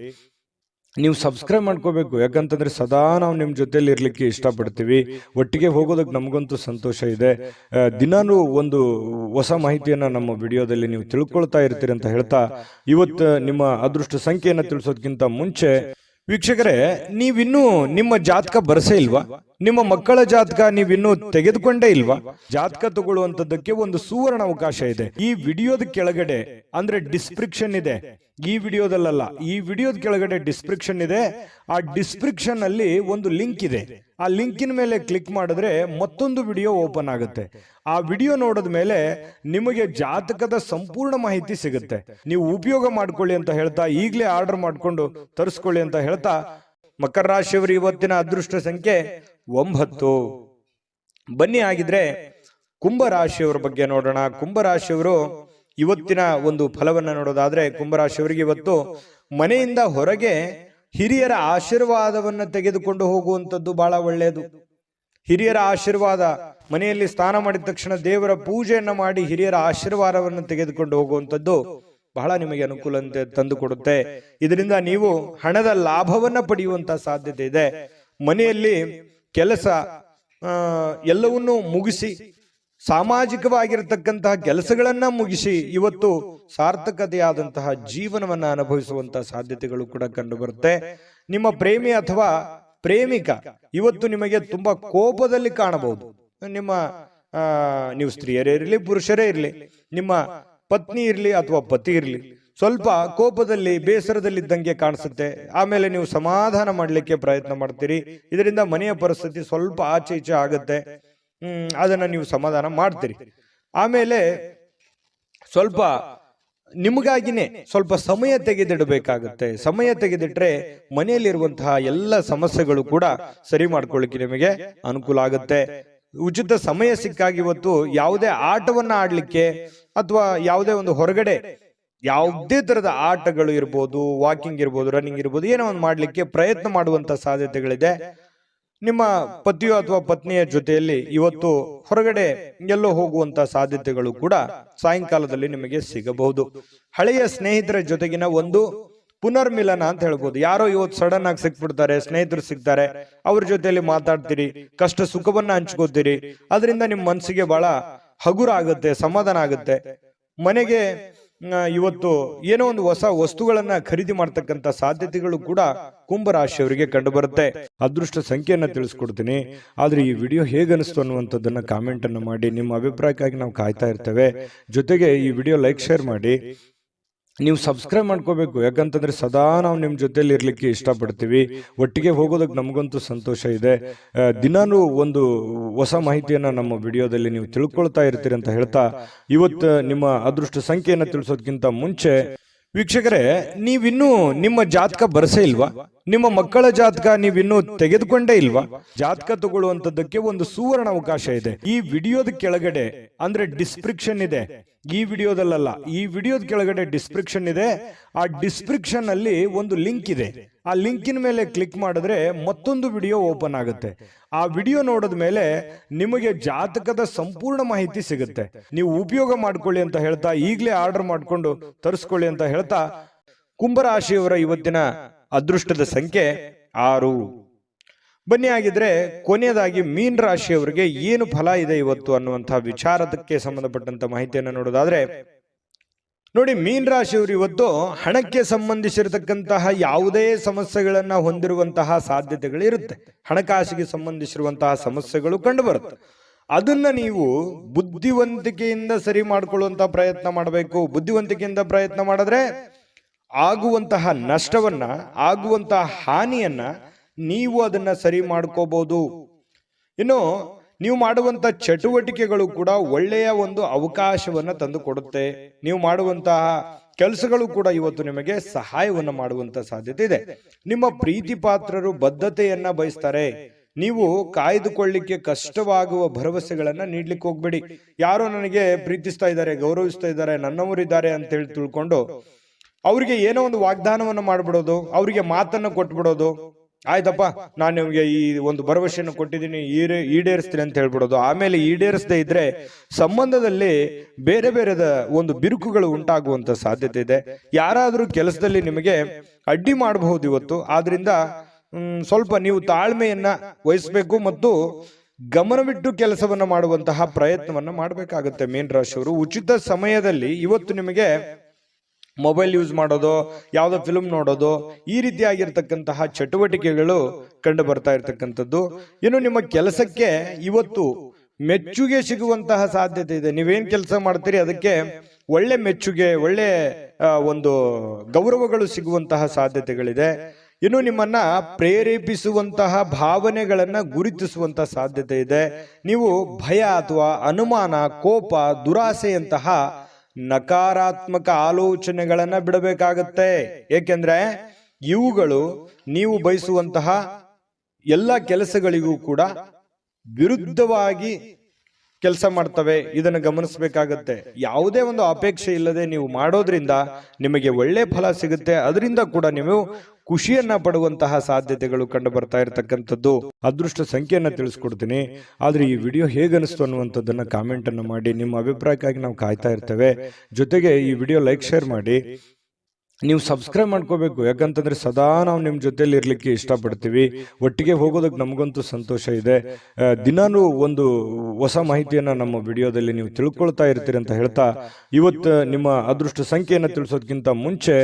ನೀವು ಸಬ್ಸ್ಕ್ರೈಬ್ ಮಾಡ್ಕೋಬೇಕು, ಯಾಕಂತಂದ್ರೆ ಸದಾ ನಾವು ನಿಮ್ಮ ಜೊತೆಲಿ ಇರ್ಲಿಕ್ಕೆ ಇಷ್ಟಪಡ್ತೀವಿ. ಒಟ್ಟಿಗೆ ಹೋಗೋದಕ್ಕೆ ನಮಗಂತೂ ಸಂತೋಷ ಇದೆ. ದಿನಾನು ಒಂದು ಹೊಸ ಮಾಹಿತಿಯನ್ನ ನಮ್ಮ ವಿಡಿಯೋದಲ್ಲಿ ನೀವು ತಿಳ್ಕೊಳ್ತಾ ಇರ್ತೀರಿ ಅಂತ ಹೇಳ್ತಾ, ಇವತ್ತು ನಿಮ್ಮ ಅದೃಷ್ಟ ಸಂಖ್ಯೆಯನ್ನ ತಿಳಿಸೋದಕ್ಕಿಂತ ಮುಂಚೆ ವೀಕ್ಷಕರೇ, ನೀವಿನ್ನೂ ನಿಮ್ಮ ಜಾತಕ ಬರಸೇ ಇಲ್ವಾ? ನಿಮ್ಮ ಮಕ್ಕಳ ಜಾತಕ ನೀವಿನ್ನೂ ತೆಗೆದುಕೊಂಡೇ ಇಲ್ವಾ? ಜಾತಕ ತಗೊಳ್ಳುವಂತದ್ದಕ್ಕೆ ಒಂದು ಸುವರ್ಣ ಅವಕಾಶ ಇದೆ. ಈ ವಿಡಿಯೋದ ಕೆಳಗಡೆ ಅಂದ್ರೆ ಡಿಸ್ಕ್ರಿಪ್ಷನ್ ಇದೆ. ಈ ವಿಡಿಯೋದಲ್ಲ, ಈ ವಿಡಿಯೋದ ಕೆಳಗಡೆ ಡಿಸ್ಕ್ರಿಪ್ಷನ್ ಇದೆ. ಆ ಡಿಸ್ಕ್ರಿಪ್ಷನ್ ಅಲ್ಲಿ ಒಂದು ಲಿಂಕ್ ಇದೆ. ಆ ಲಿಂಕಿನ ಮೇಲೆ ಕ್ಲಿಕ್ ಮಾಡಿದ್ರೆ ಮತ್ತೊಂದು ವಿಡಿಯೋ ಓಪನ್ ಆಗುತ್ತೆ. ಆ ವಿಡಿಯೋ ನೋಡಿದ ಮೇಲೆ ನಿಮಗೆ ಜಾತಕದ ಸಂಪೂರ್ಣ ಮಾಹಿತಿ ಸಿಗುತ್ತೆ. ನೀವು ಉಪಯೋಗ ಮಾಡ್ಕೊಳ್ಳಿ ಅಂತ ಹೇಳ್ತಾ, ಈಗಲೇ ಆರ್ಡರ್ ಮಾಡ್ಕೊಂಡು ತರಿಸ್ಕೊಳ್ಳಿ ಅಂತ ಹೇಳ್ತಾ, ಮಕರ ರಾಶಿಯವರು ಇವತ್ತಿನ ಅದೃಷ್ಟ ಸಂಖ್ಯೆ 9. ಬನ್ನಿ ಆಗಿದ್ರೆ ಕುಂಭರಾಶಿಯವರ ಬಗ್ಗೆ ನೋಡೋಣ. ಕುಂಭರಾಶಿಯವರು ಇವತ್ತಿನ ಒಂದು ಫಲವನ್ನ ನೋಡೋದಾದ್ರೆ, ಕುಂಭರಾಶಿಯವರಿಗೆ ಇವತ್ತು ಮನೆಯಿಂದ ಹೊರಗೆ ಹಿರಿಯರ ಆಶೀರ್ವಾದವನ್ನ ತೆಗೆದುಕೊಂಡು ಹೋಗುವಂಥದ್ದು ಬಹಳ ಒಳ್ಳೆಯದು. ಹಿರಿಯರ ಆಶೀರ್ವಾದ, ಮನೆಯಲ್ಲಿ ಸ್ನಾನ ಮಾಡಿದ ತಕ್ಷಣ ದೇವರ ಪೂಜೆಯನ್ನ ಮಾಡಿ ಹಿರಿಯರ ಆಶೀರ್ವಾದವನ್ನು ತೆಗೆದುಕೊಂಡು ಹೋಗುವಂಥದ್ದು ಬಹಳ ನಿಮಗೆ ಅನುಕೂಲತೆ ತಂದು ಕೊಡುತ್ತೆ. ಇದರಿಂದ ನೀವು ಹಣದ ಲಾಭವನ್ನ ಪಡೆಯುವಂತ ಸಾಧ್ಯತೆ ಇದೆ. ಮನೆಯಲ್ಲಿ ಕೆಲಸ ಎಲ್ಲವನ್ನೂ ಮುಗಿಸಿ, ಸಾಮಾಜಿಕವಾಗಿರತಕ್ಕಂತಹ ಕೆಲಸಗಳನ್ನ ಮುಗಿಸಿ ಇವತ್ತು ಸಾರ್ಥಕತೆಯಾದಂತಹ ಜೀವನವನ್ನ ಅನುಭವಿಸುವಂತಹ ಸಾಧ್ಯತೆಗಳು ಕೂಡ ಕಂಡು ಬರುತ್ತೆ. ನಿಮ್ಮ ಪ್ರೇಮಿ ಅಥವಾ ಪ್ರೇಮಿಕ ಇವತ್ತು ನಿಮಗೆ ತುಂಬಾ ಕೋಪದಲ್ಲಿ ಕಾಣಬಹುದು. ನೀವು ಸ್ತ್ರೀಯರೇ ಇರಲಿ, ಪುರುಷರೇ ಇರಲಿ, ನಿಮ್ಮ ಪತ್ನಿ ಇರಲಿ ಅಥವಾ ಪತಿ ಇರಲಿ, ಸ್ವಲ್ಪ ಕೋಪದಲ್ಲಿ ಬೇಸರದಲ್ಲಿದ್ದಂಗೆ ಕಾಣಿಸುತ್ತೆ. ಆಮೇಲೆ ನೀವು ಸಮಾಧಾನ ಮಾಡ್ಲಿಕ್ಕೆ ಪ್ರಯತ್ನ ಮಾಡ್ತೀರಿ. ಇದರಿಂದ ಮನೆಯ ಪರಿಸ್ಥಿತಿ ಸ್ವಲ್ಪ ಆಚೆ ಈಚೆ ಆಗುತ್ತೆ. ಅದನ್ನ ನೀವು ಸಮಾಧಾನ ಮಾಡ್ತೀರಿ. ಆಮೇಲೆ ಸ್ವಲ್ಪ ನಿಮಗಾಗಿನೇ ಸ್ವಲ್ಪ ಸಮಯ ತೆಗೆದಿಡಬೇಕಾಗುತ್ತೆ. ಸಮಯ ತೆಗೆದಿಟ್ರೆ ಮನೆಯಲ್ಲಿರುವಂತಹ ಎಲ್ಲ ಸಮಸ್ಯೆಗಳು ಕೂಡ ಸರಿ ಮಾಡ್ಕೊಳ್ಳಿಕ್ಕೆ ನಿಮಗೆ ಅನುಕೂಲ ಆಗುತ್ತೆ. ಉಚಿತ ಸಮಯ ಸಿಕ್ಕಾಗ ಇವತ್ತು ಯಾವುದೇ ಆಟವನ್ನ ಆಡ್ಲಿಕ್ಕೆ ಅಥವಾ ಯಾವುದೇ ಒಂದು ಹೊರಗಡೆ ಯಾವುದೇ ತರದ ಆಟಗಳು ಇರ್ಬೋದು, ವಾಕಿಂಗ್ ಇರ್ಬೋದು, ರನ್ನಿಂಗ್ ಇರ್ಬೋದು, ಏನೋ ಒಂದು ಮಾಡ್ಲಿಕ್ಕೆ ಪ್ರಯತ್ನ ಮಾಡುವಂತ ಸಾಧ್ಯತೆಗಳಿದೆ. ನಿಮ್ಮ ಪತಿಯೋ ಅಥವಾ ಪತ್ನಿಯ ಜೊತೆಯಲ್ಲಿ ಇವತ್ತು ಹೊರಗಡೆ ಎಲ್ಲೋ ಹೋಗುವಂತ ಸಾಧ್ಯತೆಗಳು ಕೂಡ ಸಾಯಂಕಾಲದಲ್ಲಿ ನಿಮಗೆ ಸಿಗಬಹುದು. ಹಳೆಯ ಸ್ನೇಹಿತರ ಜೊತೆಗಿನ ಒಂದು ಪುನರ್ಮಿಲನ ಅಂತ ಹೇಳ್ಬೋದು. ಯಾರೋ ಇವತ್ತು ಸಡನ್ ಆಗಿ ಸಿಕ್ಬಿಡ್ತಾರೆ, ಸ್ನೇಹಿತರು ಸಿಗ್ತಾರೆ, ಅವ್ರ ಜೊತೆಯಲ್ಲಿ ಮಾತಾಡ್ತೀರಿ, ಕಷ್ಟ ಸುಖವನ್ನ ಹಂಚ್ಕೋತೀರಿ. ಅದರಿಂದ ನಿಮ್ಮ ಮನಸ್ಸಿಗೆ ಬಹಳ ಹಗುರ ಆಗುತ್ತೆ, ಸಮಾಧಾನ ಆಗುತ್ತೆ. ಮನೆಗೆ ಇವತ್ತು ಏನೋ ಒಂದು ಹೊಸ ವಸ್ತುಗಳನ್ನ ಖರೀದಿ ಮಾಡ್ತಕ್ಕಂಥ ಸಾಧ್ಯತೆಗಳು ಕೂಡ ಕುಂಭರಾಶಿಯವರಿಗೆ ಕಂಡು ಬರುತ್ತೆ. ಅದೃಷ್ಟ ಸಂಖ್ಯೆಯನ್ನ ತಿಳಿಸ್ಕೊಡ್ತೀನಿ. ಆದ್ರೆ ಈ ವಿಡಿಯೋ ಹೇಗನಿಸ್ತು ಅನ್ನುವಂಥದ್ದನ್ನ ಕಾಮೆಂಟ್ ಅನ್ನು ಮಾಡಿ. ನಿಮ್ಮ ಅಭಿಪ್ರಾಯಕ್ಕಾಗಿ ನಾವು ಕಾಯ್ತಾ ಇರ್ತೇವೆ. ಜೊತೆಗೆ ಈ ವಿಡಿಯೋ ಲೈಕ್ ಶೇರ್ ಮಾಡಿ. ನೀವು ಸಬ್ಸ್ಕ್ರೈಬ್ ಮಾಡ್ಕೋಬೇಕು, ಯಾಕಂತಂದ್ರೆ ಸದಾ ನಾವು ನಿಮ್ಮ ಜೊತೆಲಿ ಇರ್ಲಿಕ್ಕೆ ಇಷ್ಟಪಡ್ತೀವಿ. ಒಟ್ಟಿಗೆ ಹೋಗೋದಕ್ಕೆ ನಮಗಂತೂ ಸಂತೋಷ ಇದೆ. ದಿನಾನು ಒಂದು ಹೊಸ ಮಾಹಿತಿಯನ್ನ ನಮ್ಮ ವಿಡಿಯೋದಲ್ಲಿ ನೀವು ತಿಳ್ಕೊಳ್ತಾ ಇರ್ತೀರಿ ಅಂತ ಹೇಳ್ತಾ, ಇವತ್ತು ನಿಮ್ಮ ಅದೃಷ್ಟ ಸಂಖ್ಯೆಯನ್ನ ತಿಳಿಸೋದಕ್ಕಿಂತ ಮುಂಚೆ ವೀಕ್ಷಕರೇ, ನೀವಿನ್ನೂ ನಿಮ್ಮ ಜಾತಕ ಬರಸೇ ಇಲ್ವಾ? ನಿಮ್ಮ ಮಕ್ಕಳ ಜಾತಕ ನೀವಿನ್ನೂ ತೆಗೆದುಕೊಂಡೇ ಇಲ್ವಾ? ಜಾತಕ ತಗೊಳ್ಳುವಂತದ್ದಕ್ಕೆ ಒಂದು ಸುವರ್ಣ ಅವಕಾಶ ಇದೆ. ಈ ವಿಡಿಯೋದ ಕೆಳಗಡೆ ಅಂದ್ರೆ ಡಿಸ್ಕ್ರಿಪ್ಷನ್ ಇದೆ. ಈ ವಿಡಿಯೋದಲ್ಲ, ಈ ವಿಡಿಯೋದ ಕೆಳಗಡೆ ಡಿಸ್ಕ್ರಿಪ್ಷನ್ ಇದೆ. ಆ ಡಿಸ್ಕ್ರಿಪ್ಷನ್ ಅಲ್ಲಿ ಒಂದು ಲಿಂಕ್ ಇದೆ. ಆ ಲಿಂಕಿನ ಮೇಲೆ ಕ್ಲಿಕ್ ಮಾಡಿದ್ರೆ ಮತ್ತೊಂದು ವಿಡಿಯೋ ಓಪನ್ ಆಗುತ್ತೆ. ಆ ವಿಡಿಯೋ ನೋಡಿದ ಮೇಲೆ ನಿಮಗೆ ಜಾತಕದ ಸಂಪೂರ್ಣ ಮಾಹಿತಿ ಸಿಗುತ್ತೆ. ನೀವು ಉಪಯೋಗ ಮಾಡ್ಕೊಳ್ಳಿ ಅಂತ ಹೇಳ್ತಾ, ಈಗಲೇ ಆರ್ಡರ್ ಮಾಡ್ಕೊಂಡು ತರಿಸ್ಕೊಳ್ಳಿ ಅಂತ ಹೇಳ್ತಾ, ಕುಂಭರಾಶಿಯವರ ಇವತ್ತಿನ ಅದೃಷ್ಟದ ಸಂಖ್ಯೆ 6. ಬನ್ನಿ ಆಗಿದ್ರೆ ಕೊನೆಯದಾಗಿ ಮೀನ ರಾಶಿಯವರಿಗೆ ಏನು ಫಲ ಇದೆ ಇವತ್ತು ಅನ್ನುವಂತಹ ವಿಚಾರಕ್ಕೆ ಸಂಬಂಧಪಟ್ಟಂತ ಮಾಹಿತಿಯನ್ನು ನೋಡೋದಾದ್ರೆ, ನೋಡಿ, ಮೀನ ರಾಶಿಯವರು ಇವತ್ತು ಹಣಕ್ಕೆ ಸಂಬಂಧಿಸಿರತಕ್ಕಂತಹ ಯಾವುದೇ ಸಮಸ್ಯೆಗಳನ್ನ ಹೊಂದಿರುವಂತಹ ಸಾಧ್ಯತೆಗಳು ಇರುತ್ತೆ. ಹಣಕಾಸಿಗೆ ಸಂಬಂಧಿಸಿರುವಂತಹ ಸಮಸ್ಯೆಗಳು ಕಂಡು ಬರುತ್ತೆ. ಅದನ್ನ ನೀವು ಬುದ್ಧಿವಂತಿಕೆಯಿಂದ ಸರಿ ಮಾಡ್ಕೊಳ್ಳುವಂತ ಪ್ರಯತ್ನ ಮಾಡಬೇಕು. ಬುದ್ಧಿವಂತಿಕೆಯಿಂದ ಪ್ರಯತ್ನ ಮಾಡಿದ್ರೆ ಆಗುವಂತಹ ನಷ್ಟವನ್ನ, ಆಗುವಂತಹ ಹಾನಿಯನ್ನ ನೀವು ಅದನ್ನ ಸರಿ ಮಾಡ್ಕೋಬಹುದು. ಇನ್ನು ನೀವು ಮಾಡುವಂತ ಚಟುವಟಿಕೆಗಳು ಕೂಡ ಒಳ್ಳೆಯ ಒಂದು ಅವಕಾಶವನ್ನ ತಂದು ಕೊಡುತ್ತೆ. ನೀವು ಮಾಡುವಂತಹ ಕೆಲಸಗಳು ಕೂಡ ಇವತ್ತು ನಿಮಗೆ ಸಹಾಯವನ್ನ ಮಾಡುವಂತ ಸಾಧ್ಯತೆ ಇದೆ. ನಿಮ್ಮ ಪ್ರೀತಿ ಪಾತ್ರರು ಬದ್ಧತೆಯನ್ನ ಬಯಸ್ತಾರೆ. ನೀವು ಕಾಯ್ದುಕೊಳ್ಳಿಕ್ಕೆ ಕಷ್ಟವಾಗುವ ಭರವಸೆಗಳನ್ನ ನೀಡ್ಲಿಕ್ಕೆ ಹೋಗ್ಬೇಡಿ. ಯಾರೋ ನನಗೆ ಪ್ರೀತಿಸ್ತಾ ಇದ್ದಾರೆ, ಗೌರವಿಸ್ತಾ ಇದ್ದಾರೆ, ನನ್ನವರಿದ್ದಾರೆ ಅಂತ ಹೇಳಿ ತಿಳ್ಕೊಂಡು ಅವ್ರಿಗೆ ಏನೋ ಒಂದು ವಾಗ್ದಾನವನ್ನ ಮಾಡ್ಬಿಡೋದು, ಅವ್ರಿಗೆ ಮಾತನ್ನ ಕೊಟ್ಬಿಡೋದು. ಆಯ್ತಪ್ಪ, ನಾನು ನಿಮ್ಗೆ ಈ ಒಂದು ಭರವಸೆಯನ್ನು ಕೊಟ್ಟಿದ್ದೀನಿ, ಈಡೇರಿಸ್ತೀನಿ ಅಂತ ಹೇಳ್ಬಿಡೋದು. ಆಮೇಲೆ ಈಡೇರಿಸದೇ ಇದ್ರೆ ಸಂಬಂಧದಲ್ಲಿ ಬೇರೆ ಬೇರೆದ ಒಂದು ಬಿರುಕುಗಳು ಉಂಟಾಗುವಂತ ಸಾಧ್ಯತೆ ಇದೆ. ಯಾರಾದ್ರೂ ಕೆಲಸದಲ್ಲಿ ನಿಮಗೆ ಅಡ್ಡಿ ಮಾಡಬಹುದು ಇವತ್ತು. ಆದ್ರಿಂದ ಸ್ವಲ್ಪ ನೀವು ತಾಳ್ಮೆಯನ್ನ ವಹಿಸಬೇಕು ಮತ್ತು ಗಮನವಿಟ್ಟು ಕೆಲಸವನ್ನ ಮಾಡುವಂತಹ ಪ್ರಯತ್ನವನ್ನ ಮಾಡಬೇಕಾಗುತ್ತೆ. ಮೀನ ರಾಶಿಯವರು ಉಚಿತ ಸಮಯದಲ್ಲಿ ಇವತ್ತು ನಿಮಗೆ ಮೊಬೈಲ್ ಯೂಸ್ ಮಾಡೋದು, ಯಾವುದೋ ಫಿಲ್ಮ್ ನೋಡೋದು, ಈ ರೀತಿಯಾಗಿರ್ತಕ್ಕಂತಹ ಚಟುವಟಿಕೆಗಳು ಕಂಡು ಬರ್ತಾ ಇರ್ತಕ್ಕಂಥದ್ದು. ಇನ್ನು ನಿಮ್ಮ ಕೆಲಸಕ್ಕೆ ಇವತ್ತು ಮೆಚ್ಚುಗೆ ಸಿಗುವಂತಹ ಸಾಧ್ಯತೆ ಇದೆ. ನೀವೇನ್ ಕೆಲಸ ಮಾಡ್ತೀರಿ ಅದಕ್ಕೆ ಒಳ್ಳೆ ಮೆಚ್ಚುಗೆ, ಒಳ್ಳೆ ಒಂದು ಗೌರವಗಳು ಸಿಗುವಂತಹ ಸಾಧ್ಯತೆಗಳಿದೆ. ಇನ್ನು ನಿಮ್ಮನ್ನ ಪ್ರೇರೇಪಿಸುವಂತಹ ಭಾವನೆಗಳನ್ನ ಗುರುತಿಸುವಂತಹ ಸಾಧ್ಯತೆ ಇದೆ. ನೀವು ಭಯ ಅಥವಾ ಅನುಮಾನ, ಕೋಪ, ದುರಾಸೆಯಂತಹ ನಕಾರಾತ್ಮಕ ಆಲೋಚನೆಗಳನ್ನ ಬಿಡಬೇಕಾಗತ್ತೆ. ಏಕೆಂದ್ರೆ ಇವುಗಳು ನೀವು ಬಯಸುವಂತಹ ಎಲ್ಲ ಕೆಲಸಗಳಿಗೂ ಕೂಡ ವಿರುದ್ಧವಾಗಿ ಕೆಲಸ ಮಾಡ್ತವೆ. ಇದನ್ನು ಗಮನಿಸಬೇಕಾಗತ್ತೆ. ಯಾವುದೇ ಒಂದು ಅಪೇಕ್ಷೆ ಇಲ್ಲದೆ ನೀವು ಮಾಡೋದ್ರಿಂದ ನಿಮಗೆ ಒಳ್ಳೆ ಫಲ ಸಿಗುತ್ತೆ. ಅದರಿಂದ ಕೂಡ ನೀವು ಖುಷಿಯನ್ನ ಪಡುವಂತಹ ಸಾಧ್ಯತೆಗಳು ಕಂಡು ಬರ್ತಾ ಇರತಕ್ಕಂಥದ್ದು. ಅದೃಷ್ಟ ಸಂಖ್ಯೆಯನ್ನ ತಿಳಿಸ್ಕೊಡ್ತೀನಿ. ಆದ್ರೆ ಈ ವಿಡಿಯೋ ಹೇಗನಿಸ್ತು ಅನ್ನುವಂಥದ್ದನ್ನ ಕಾಮೆಂಟ್ ಅನ್ನು ಮಾಡಿ. ನಿಮ್ಮ ಅಭಿಪ್ರಾಯಕ್ಕಾಗಿ ನಾವು ಕಾಯ್ತಾ ಇರ್ತೇವೆ. ಜೊತೆಗೆ ಈ ವಿಡಿಯೋ ಲೈಕ್, ಶೇರ್ ಮಾಡಿ. ನೀವು ಸಬ್ಸ್ಕ್ರೈಬ್ ಮಾಡ್ಕೋಬೇಕು. ಯಾಕಂತಂದ್ರೆ ಸದಾ ನಾವು ನಿಮ್ಮ ಜೊತೆಲಿ ಇರ್ಲಿಕ್ಕೆ ಇಷ್ಟಪಡ್ತೀವಿ. ಒಟ್ಟಿಗೆ ಹೋಗೋದಕ್ಕೆ ನಮಗಂತೂ ಸಂತೋಷ ಇದೆ. ದಿನಾನು ಒಂದು ಹೊಸ ಮಾಹಿತಿಯನ್ನ ನಮ್ಮ ವಿಡಿಯೋದಲ್ಲಿ ನೀವು ತಿಳ್ಕೊಳ್ತಾ ಇರ್ತೀರಿ ಅಂತ ಹೇಳ್ತಾ, ಇವತ್ತು ನಿಮ್ಮ ಅದೃಷ್ಟ ಸಂಖ್ಯೆಯನ್ನು ತಿಳಿಸೋದಕ್ಕಿಂತ ಮುಂಚೆ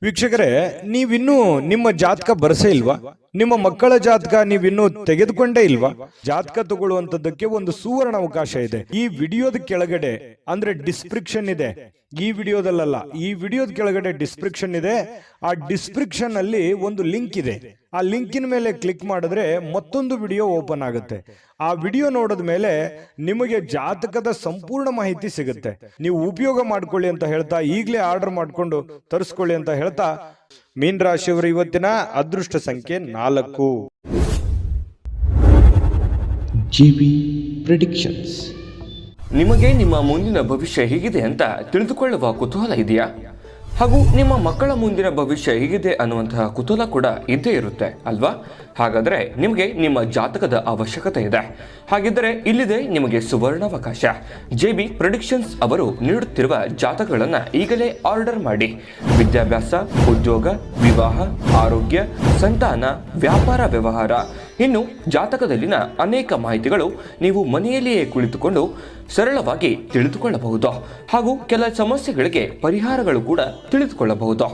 ವೀಕ್ಷಕರೇ, ನೀವಿನ್ನೂ ನಿಮ್ಮ ಜಾತಕ ಬರಸೇ ಇಲ್ವಾ? ನಿಮ್ಮ ಮಕ್ಕಳ ಜಾತಕ ನೀವಿನ್ನೂ ತೆಗೆದುಕೊಂಡೇ ಇಲ್ವಾ? ಜಾತಕ ತಗೊಳ್ಳುವಂತದ್ದಕ್ಕೆ ಒಂದು ಸುವರ್ಣ ಅವಕಾಶ ಇದೆ. ಈ ವಿಡಿಯೋದ ಕೆಳಗಡೆ ಅಂದ್ರೆ ಡಿಸ್ಕ್ರಿಪ್ಷನ್ ಇದೆ. ಈ ವಿಡಿಯೋದಲ್ಲ, ಈ ವಿಡಿಯೋದ ಕೆಳಗಡೆ ಡಿಸ್ಕ್ರಿಪ್ಷನ್ ಇದೆ. ಆ ಡಿಸ್ಕ್ರಿಪ್ಷನ್ ಅಲ್ಲಿ ಒಂದು ಲಿಂಕ್ ಇದೆ. ಆ ಲಿಂಕಿನ ಮೇಲೆ ಕ್ಲಿಕ್ ಮಾಡಿದ್ರೆ ಮತ್ತೊಂದು ವಿಡಿಯೋ ಓಪನ್ ಆಗುತ್ತೆ. ಆ ವಿಡಿಯೋ ನೋಡಿದ ಮೇಲೆ ನಿಮಗೆ ಜಾತಕದ ಸಂಪೂರ್ಣ ಮಾಹಿತಿ ಸಿಗುತ್ತೆ. ನೀವು ಉಪಯೋಗ ಮಾಡ್ಕೊಳ್ಳಿ ಅಂತ ಹೇಳ್ತಾ, ಈಗಲೇ ಆರ್ಡರ್ ಮಾಡ್ಕೊಂಡು ತರಿಸ್ಕೊಳ್ಳಿ ಅಂತ ಹೇಳ್ತಾ, ಮೀನ ರಾಶಿಯವರು ಇವತ್ತಿನ ಅದೃಷ್ಟ ಸಂಖ್ಯೆ 4. GB predictions. ನಿಮಗೆ ನಿಮ್ಮ ಮುಂದಿನ ಭವಿಷ್ಯ ಹೇಗಿದೆ ಅಂತ ತಿಳಿದುಕೊಳ್ಳುವ ಕುತೂಹಲ ಇದೆಯಾ? ಹಾಗೂ ನಿಮ್ಮ ಮಕ್ಕಳ ಮುಂದಿನ ಭವಿಷ್ಯ ಹೇಗಿದೆ ಅನ್ನುವಂತಹ ಕುತೂಹಲ ಕೂಡ ಇದ್ದೇ ಇರುತ್ತೆ ಅಲ್ವಾ? ಹಾಗಾದರೆ ನಿಮಗೆ ನಿಮ್ಮ ಜಾತಕದ ಅವಶ್ಯಕತೆ ಇದೆ. ಹಾಗಿದ್ದರೆ ಇಲ್ಲಿದೆ ನಿಮಗೆ ಸುವರ್ಣಾವಕಾಶ. JB ಪ್ರೆಡಿಕ್ಷನ್ಸ್ ಅವರು ನೀಡುತ್ತಿರುವ ಜಾತಕಗಳನ್ನು ಈಗಲೇ ಆರ್ಡರ್ ಮಾಡಿ. ವಿದ್ಯಾಭ್ಯಾಸ, ಉದ್ಯೋಗ, ವಿವಾಹ, ಆರೋಗ್ಯ, ಸಂತಾನ, ವ್ಯಾಪಾರ ವ್ಯವಹಾರ, ಇನ್ನು ಜಾತಕದಲ್ಲಿನ ಅನೇಕ ಮಾಹಿತಿಗಳು ನೀವು ಮನೆಯಲ್ಲಿಯೇ ಕುಳಿತುಕೊಂಡು ಸರಳವಾಗಿ ತಿಳಿದುಕೊಳ್ಳಬಹುದು. ಹಾಗೂ ಕೆಲ ಸಮಸ್ಯೆಗಳಿಗೆ ಪರಿಹಾರಗಳು ಕೂಡ ತಿಳಿದುಕೊಳ್ಳಬಹುದು.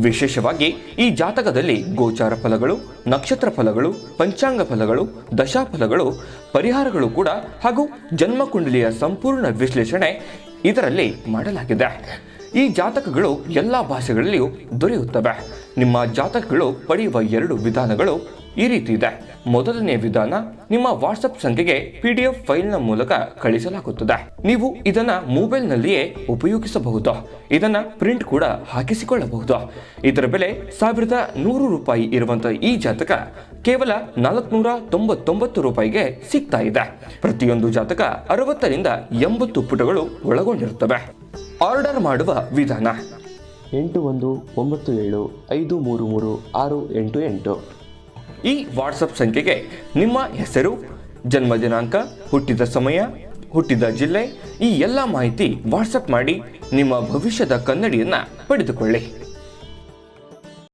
ವಿಶೇಷವಾಗಿ ಈ ಜಾತಕದಲ್ಲಿ ಗೋಚಾರ ಫಲಗಳು, ನಕ್ಷತ್ರ ಫಲಗಳು, ಪಂಚಾಂಗ ಫಲಗಳು, ದಶಾಫಲಗಳು, ಪರಿಹಾರಗಳು ಕೂಡ ಹಾಗೂ ಜನ್ಮಕುಂಡಲಿಯ ಸಂಪೂರ್ಣ ವಿಶ್ಲೇಷಣೆ ಇದರಲ್ಲಿ ಮಾಡಲಾಗಿದೆ. ಈ ಜಾತಕಗಳು ಎಲ್ಲ ಭಾಷೆಗಳಲ್ಲಿಯೂ ದೊರೆಯುತ್ತವೆ. ನಿಮ್ಮ ಜಾತಕಗಳು ಪಡೆಯುವ 2 ವಿಧಾನಗಳು ಈ ರೀತಿ ಇದೆ. ಮೊದಲನೇ ವಿಧಾನ, ನಿಮ್ಮ ವಾಟ್ಸಪ್ ಸಂಖ್ಯೆಗೆ PDF ಫೈಲ್ನ ಮೂಲಕ ಕಳಿಸಲಾಗುತ್ತದೆ. ನೀವು ಇದನ್ನ ಮೊಬೈಲ್ನಲ್ಲಿಯೇ ಉಪಯೋಗಿಸಬಹುದು. ಇದನ್ನ ಪ್ರಿಂಟ್ ಕೂಡ ಹಾಕಿಸಿಕೊಳ್ಳಬಹುದು. ಇದರ ಬೆಲೆ 1100 ರೂಪಾಯಿ ಇರುವಂತಹ ಈ ಜಾತಕ ಕೇವಲ 499 ರೂಪಾಯಿಗೆ ಸಿಗ್ತಾ ಇದೆ. ಪ್ರತಿಯೊಂದು ಜಾತಕ 60 ರಿಂದ 80 ಪುಟಗಳು ಒಳಗೊಂಡಿರುತ್ತವೆ. ಆರ್ಡರ್ ಮಾಡುವ ವಿಧಾನ: 8197533688. ಈ ವಾಟ್ಸಪ್ ಸಂಖ್ಯೆಗೆ ನಿಮ್ಮ ಹೆಸರು, ಜನ್ಮ ದಿನಾಂಕ, ಹುಟ್ಟಿದ ಸಮಯ, ಹುಟ್ಟಿದ ಜಿಲ್ಲೆ, ಈ ಎಲ್ಲ ಮಾಹಿತಿ ವಾಟ್ಸಪ್ ಮಾಡಿ ನಿಮ್ಮ ಭವಿಷ್ಯದ ಕನ್ನಡಿಯನ್ನ ಪಡೆದುಕೊಳ್ಳಿ.